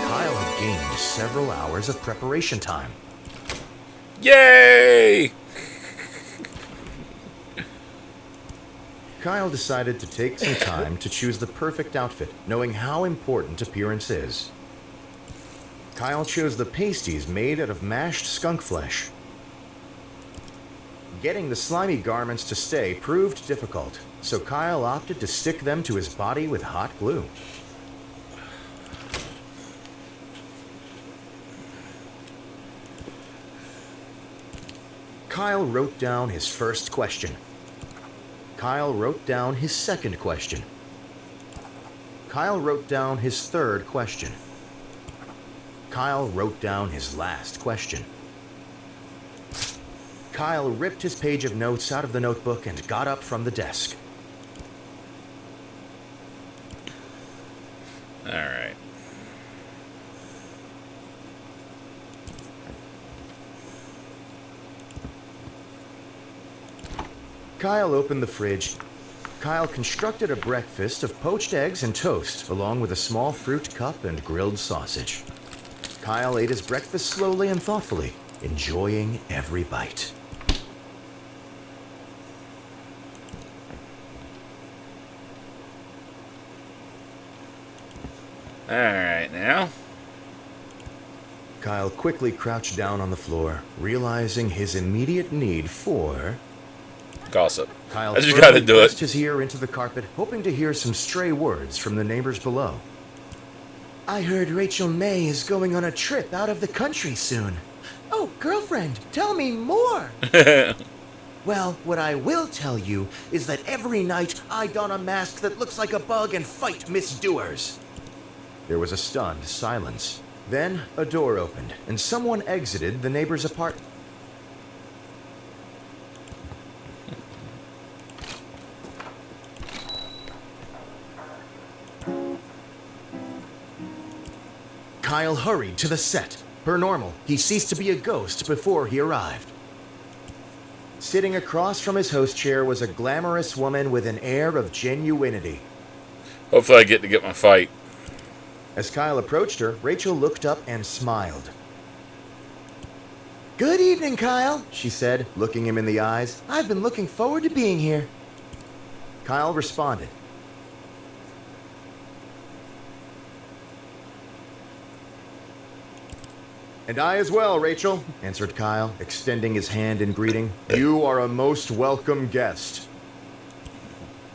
Kyle had gained several hours of preparation time. Yay! Kyle decided to take some time to choose the perfect outfit, knowing how important appearance is. Kyle chose the pasties made out of mashed skunk flesh. Getting the slimy garments to stay proved difficult, so Kyle opted to stick them to his body with hot glue. Kyle wrote down his first question. Kyle wrote down his second question. Kyle wrote down his third question. Kyle wrote down his last question. Kyle ripped his page of notes out of the notebook and got up from the desk. All right. Kyle opened the fridge. Kyle constructed a breakfast of poached eggs and toast, along with a small fruit cup and grilled sausage. Kyle ate his breakfast slowly and thoughtfully, enjoying every bite. All right, now. Kyle quickly crouched down on the floor, realizing his immediate need for... Gossip. Kyle I just gotta firmly do pressed it. his ear into the carpet, hoping to hear some stray words from the neighbors below. I heard Rachel May is going on a trip out of the country soon. Oh, girlfriend, tell me more. Well, what I will tell you is that every night I don a mask that looks like a bug and fight misdoers. There was a stunned silence. Then a door opened, and someone exited the neighbor's apartment. Kyle hurried to the set. Per normal, he ceased to be a ghost before he arrived. Sitting across from his host chair was a glamorous woman with an air of genuinity. Hopefully I get to get my fight. As Kyle approached her, Rachel looked up and smiled. Good evening, Kyle, she said, looking him in the eyes. I've been looking forward to being here. Kyle responded. And I as well, Rachel, answered Kyle, extending his hand in greeting. You are a most welcome guest.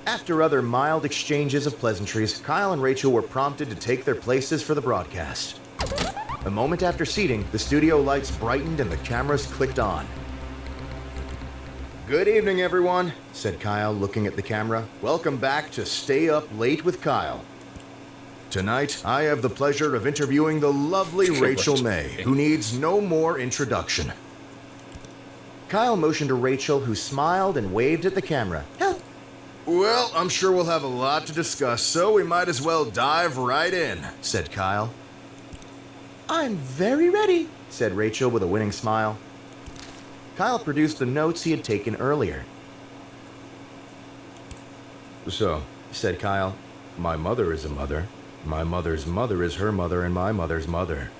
After other mild exchanges of pleasantries, Kyle and Rachel were prompted to take their places for the broadcast. A moment after seating, the studio lights brightened and the cameras clicked on. Good evening, everyone, said Kyle, looking at the camera. Welcome back to Stay Up Late with Kyle. Tonight, I have the pleasure of interviewing the lovely Rachel May, who needs no more introduction. Kyle motioned to Rachel, who smiled and waved at the camera. Help! Well, I'm sure we'll have a lot to discuss, so we might as well dive right in, said Kyle. I'm very ready, said Rachel with a winning smile. Kyle produced the notes he had taken earlier. So, said Kyle, my mother is a mother. My mother's mother is her mother and my mother's mother.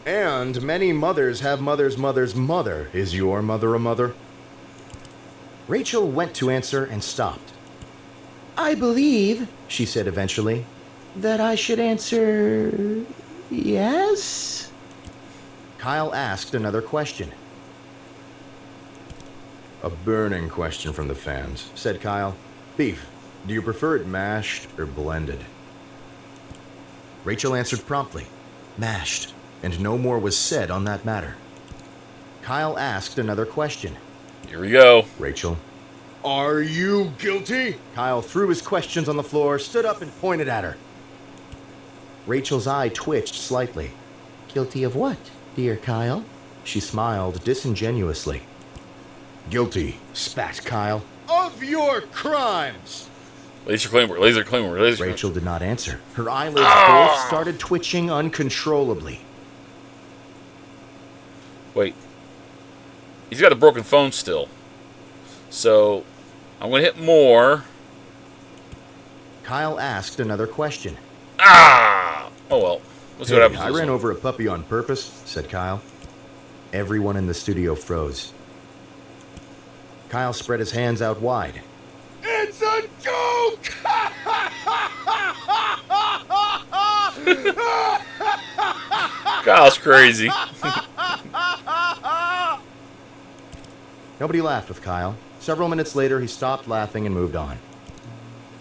And many mothers have mother's mother's mother. Is your mother a mother? Rachel went to answer and stopped. I believe, she said eventually, that I should answer yes? Kyle asked another question. A burning question from the fans, said Kyle. Beef. Do you prefer it mashed or blended? Rachel answered promptly, mashed, and no more was said on that matter. Kyle asked another question. Here we go. Rachel. Are you guilty? Kyle threw his questions on the floor, stood up, and pointed at her. Rachel's eye twitched slightly. Guilty of what, dear Kyle? She smiled disingenuously. Guilty, spat Kyle. Of your crimes! Laser Claymore, Laser Claymore, Laser Claymore. Rachel did not answer. Her eyelids both started twitching uncontrollably. Wait. He's got a broken phone still. So, I'm going to hit more. Kyle asked another question. Ah! Oh well. Let's see what happens. I ran over a puppy on purpose, said Kyle. Everyone in the studio froze. Kyle spread his hands out wide. It's a joke! Kyle's crazy. Nobody laughed with Kyle. Several minutes later, he stopped laughing and moved on.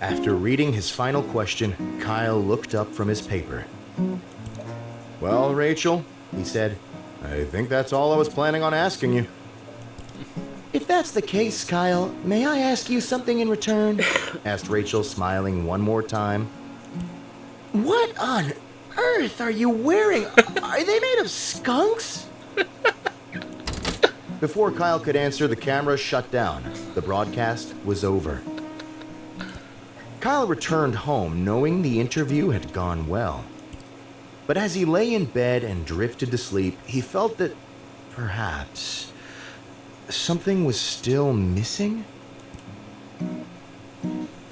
After reading his final question, Kyle looked up from his paper. Well, Rachel, he said, I think that's all I was planning on asking you. If that's the case, Kyle, may I ask you something in return? Asked Rachel, smiling one more time. What on earth are you wearing? Are they made of skunks? Before Kyle could answer, the camera shut down. The broadcast was over. Kyle returned home knowing the interview had gone well. But as he lay in bed and drifted to sleep, he felt that perhaps something was still missing.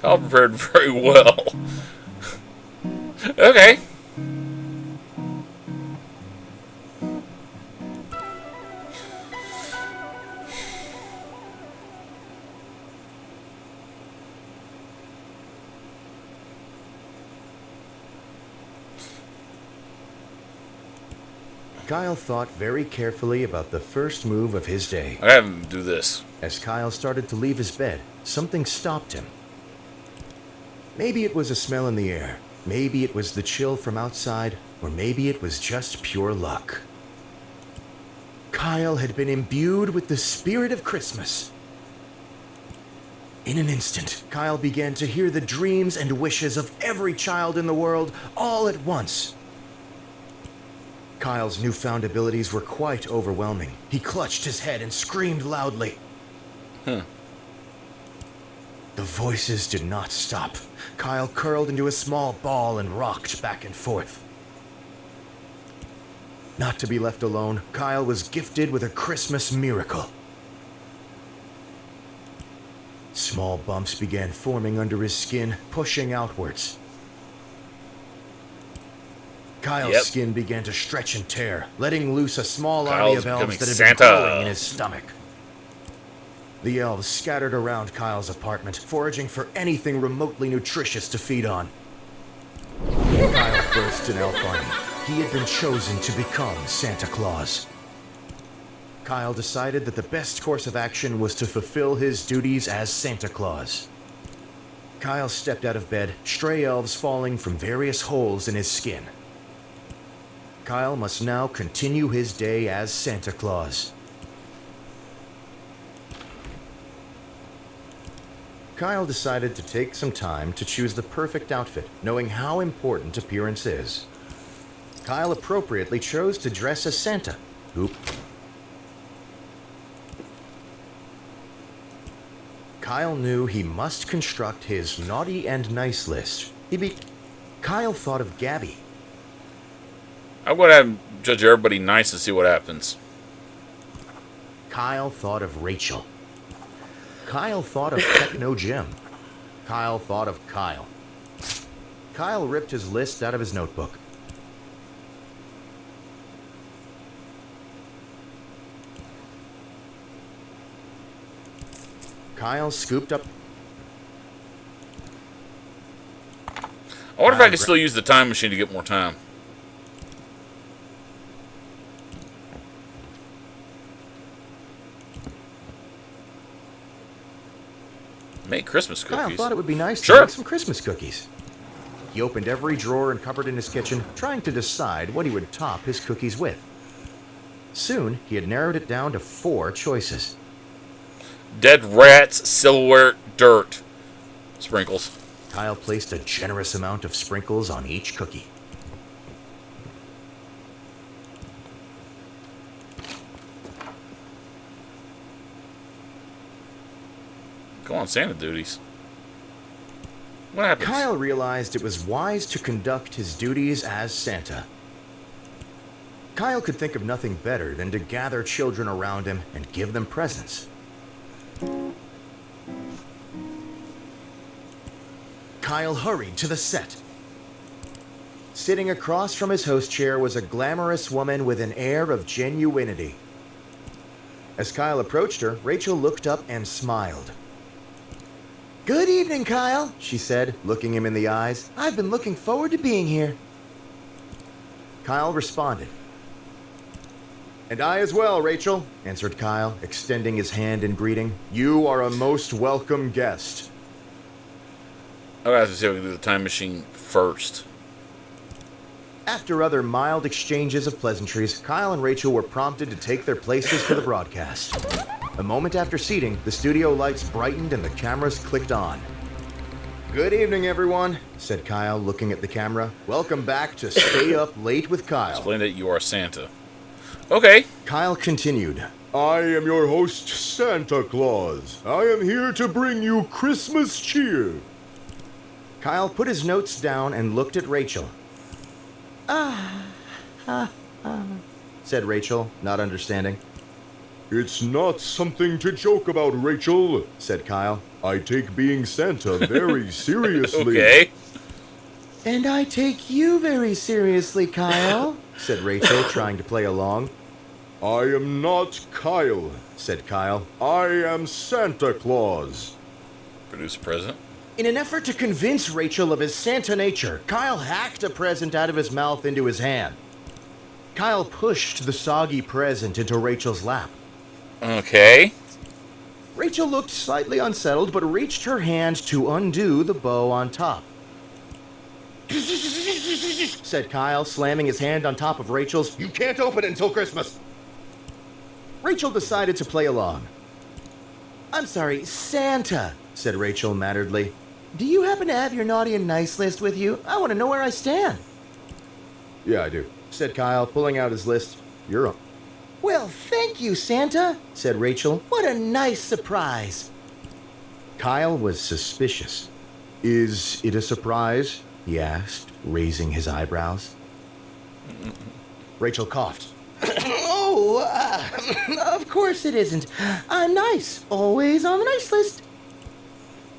Kyle prepared very well. Okay. Kyle thought very carefully about the first move of his day. I have him do this. As Kyle started to leave his bed, something stopped him. Maybe it was a smell in the air. Maybe it was the chill from outside, or maybe it was just pure luck. Kyle had been imbued with the spirit of Christmas. In an instant, Kyle began to hear the dreams and wishes of every child in the world all at once. Kyle's newfound abilities were quite overwhelming. He clutched his head and screamed loudly. The voices did not stop. Kyle curled into a small ball and rocked back and forth. Not to be left alone, Kyle was gifted with a Christmas miracle. Small bumps began forming under his skin, pushing outwards. Kyle's skin began to stretch and tear, letting loose a small army of elves that had been growing in his stomach. The elves scattered around Kyle's apartment, foraging for anything remotely nutritious to feed on. Kyle burst an elf army. He had been chosen to become Santa Claus. Kyle decided that the best course of action was to fulfill his duties as Santa Claus. Kyle stepped out of bed, stray elves falling from various holes in his skin. Kyle must now continue his day as Santa Claus. Kyle decided to take some time to choose the perfect outfit, knowing how important appearance is. Kyle appropriately chose to dress as Santa, who... Kyle knew he must construct his naughty and nice list. Kyle thought of Gabby. I'm going to have him judge everybody nice and see what happens. Kyle thought of Rachel. Kyle thought of Techno Jim. Kyle thought of Kyle. Kyle ripped his list out of his notebook. Kyle scooped up... I wonder if I can still use the time machine to get more time. Make Christmas cookies. Kyle thought it would be nice to make some Christmas cookies. He opened every drawer and cupboard in his kitchen, trying to decide what he would top his cookies with. Soon, he had narrowed it down to 4 choices. Dead rats, silverware, dirt. Sprinkles. Kyle placed a generous amount of sprinkles on each cookie. Go on Santa duties. What happens? Kyle realized it was wise to conduct his duties as Santa. Kyle could think of nothing better than to gather children around him and give them presents. Kyle hurried to the set. Sitting across from his host chair was a glamorous woman with an air of genuinity. As Kyle approached her, Rachel looked up and smiled. "Good evening, Kyle," she said, looking him in the eyes. "I've been looking forward to being here." Kyle responded. "And I as well, Rachel," answered Kyle, extending his hand in greeting. "You are a most welcome guest." I'll have to see if we can do the time machine first. After other mild exchanges of pleasantries, Kyle and Rachel were prompted to take their places for the broadcast. A moment after seating, the studio lights brightened and the cameras clicked on. "Good evening, everyone," said Kyle, looking at the camera. "Welcome back to Stay Up Late with Kyle." Explain that you are Santa. Okay. Kyle continued. I am your host, Santa Claus. I am here to bring you Christmas cheer. Kyle put his notes down and looked at Rachel. Said Rachel, not understanding. It's not something to joke about, Rachel, said Kyle. I take being Santa very seriously. Okay. And I take you very seriously, Kyle, said Rachel, trying to play along. I am not Kyle, said Kyle. I am Santa Claus. Produce a present. In an effort to convince Rachel of his Santa nature, Kyle hacked a present out of his mouth into his hand. Kyle pushed the soggy present into Rachel's lap. Okay. Rachel looked slightly unsettled, but reached her hand to undo the bow on top. Said Kyle, slamming his hand on top of Rachel's. You can't open it until Christmas. Rachel decided to play along. I'm sorry, Santa, said Rachel matteredly. Do you happen to have your naughty and nice list with you? I want to know where I stand. Yeah, I do, said Kyle, pulling out his list. You're up. Well, thank you, Santa, said Rachel. What a nice surprise. Kyle was suspicious. Is it a surprise? He asked, raising his eyebrows. Rachel coughed. Of course it isn't. I'm nice. Always on the nice list.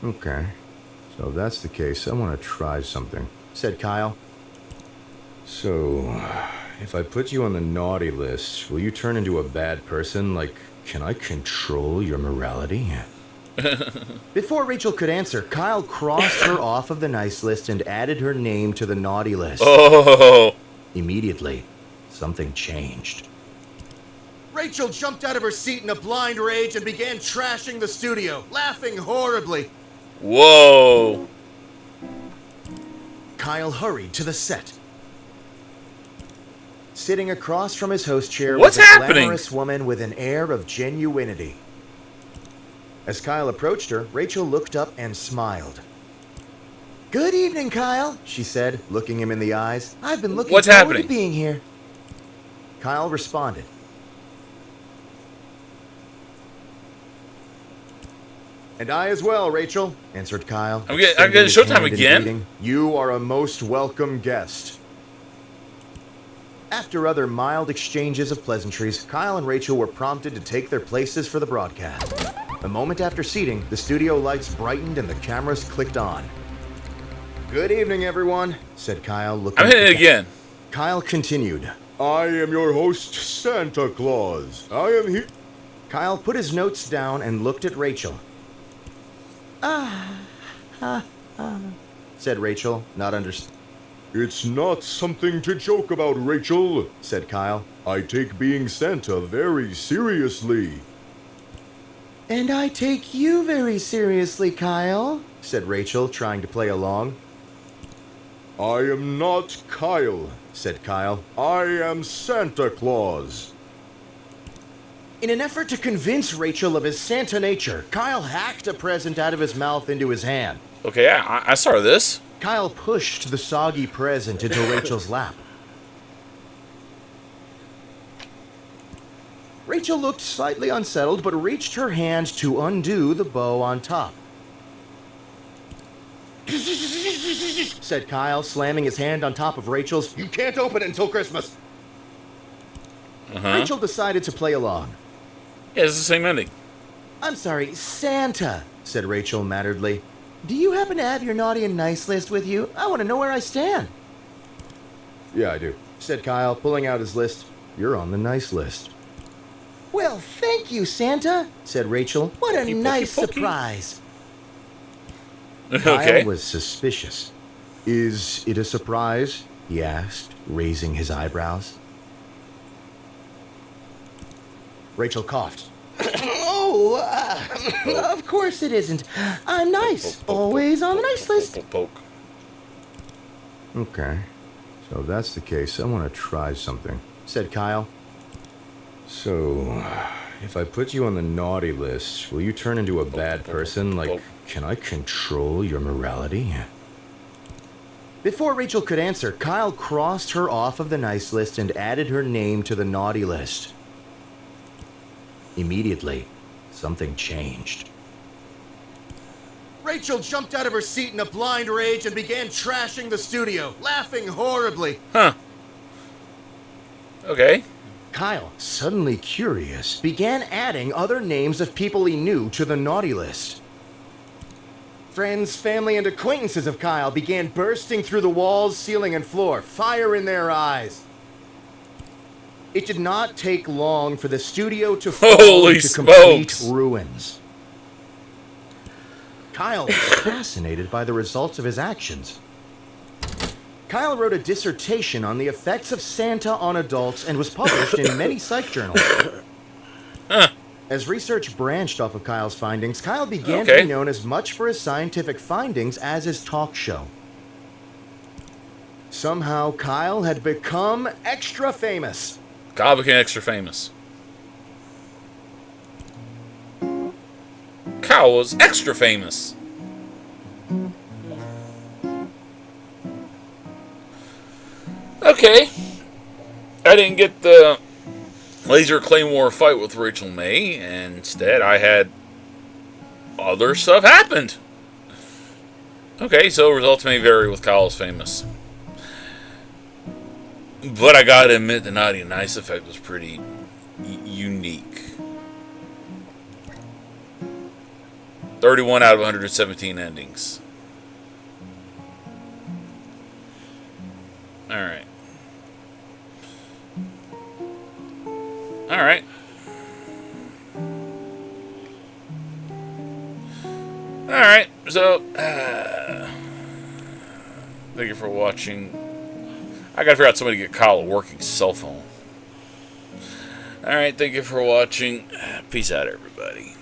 Okay. So if that's the case, I want to try something, said Kyle. So, if I put you on the naughty list, will you turn into a bad person? Like, can I control your morality? Before Rachel could answer, Kyle crossed her off of the nice list and added her name to the naughty list. Oh. Immediately, something changed. Rachel jumped out of her seat in a blind rage and began trashing the studio, laughing horribly. Whoa. Kyle hurried to the set. Sitting across from his host chair What's was a happening? glamorous woman with an air of genuinity. As Kyle approached her, Rachel looked up and smiled. Good evening, Kyle, she said, looking him in the eyes. I've been looking What's forward happening? to being here. Kyle responded. And I as well, Rachel, answered Kyle. I'm getting extending his Showtime hand in again? greeting. You are a most welcome guest. After other mild exchanges of pleasantries, Kyle and Rachel were prompted to take their places for the broadcast. A moment after seating, the studio lights brightened and the cameras clicked on. Good evening, everyone, said Kyle, looking I'm at hitting the it again. Kyle continued. I am your host, Santa Claus. I am here. Kyle put his notes down and looked at Rachel. Said Rachel, not understanding. It's not something to joke about, Rachel, said Kyle. I take being Santa very seriously. And I take you very seriously, Kyle, said Rachel, trying to play along. I am not Kyle, said Kyle. I am Santa Claus. In an effort to convince Rachel of his Santa nature, Kyle hacked a present out of his mouth into his hand. Okay, yeah, I saw this. Kyle pushed the soggy present into Rachel's lap. Rachel looked slightly unsettled, but reached her hand to undo the bow on top. Said Kyle, slamming his hand on top of Rachel's. You can't open it until Christmas. Rachel decided to play along. Yeah, it's the same ending. I'm sorry, Santa, said Rachel matteredly. Do you happen to have your naughty and nice list with you? I want to know where I stand. Yeah, I do, Said Kyle, pulling out his list. You're on the nice list. Well, thank you, Santa, said Rachel. What a nice surprise. Okay. Kyle was suspicious. Is it a surprise? He asked, raising his eyebrows. Rachel coughed. Of course it isn't. I'm nice. Always on the nice list. Okay. So if that's the case, I want to try something, said Kyle. So, if I put you on the naughty list, will you turn into a bad person? Like, can I control your morality? Before Rachel could answer, Kyle crossed her off of the nice list and added her name to the naughty list. Immediately, something changed. Rachel jumped out of her seat in a blind rage and began trashing the studio, laughing horribly. Huh. Okay. Kyle, suddenly curious, began adding other names of people he knew to the naughty list. Friends, family, and acquaintances of Kyle began bursting through the walls, ceiling, and floor, fire in their eyes. It did not take long for the studio to fall into complete ruins. Kyle was fascinated by the results of his actions. Kyle wrote a dissertation on the effects of Santa on adults and was published in many psych journals. As research branched off of Kyle's findings, Kyle began to be known as much for his scientific findings as his talk show. Somehow, Kyle had become extra famous. Kyle became extra famous. Kyle was extra famous. Okay. I didn't get the Laser Claymore fight with Rachel May, and instead I had other stuff happened. Okay, so results may vary with Kyle's famous. But I gotta admit, the Naughty and Nice effect was pretty unique. 31 out of 117 endings. Alright. Alright. Alright, so thank you for watching. I gotta figure out somebody to get Kyle a working cell phone. Alright, thank you for watching. Peace out, everybody.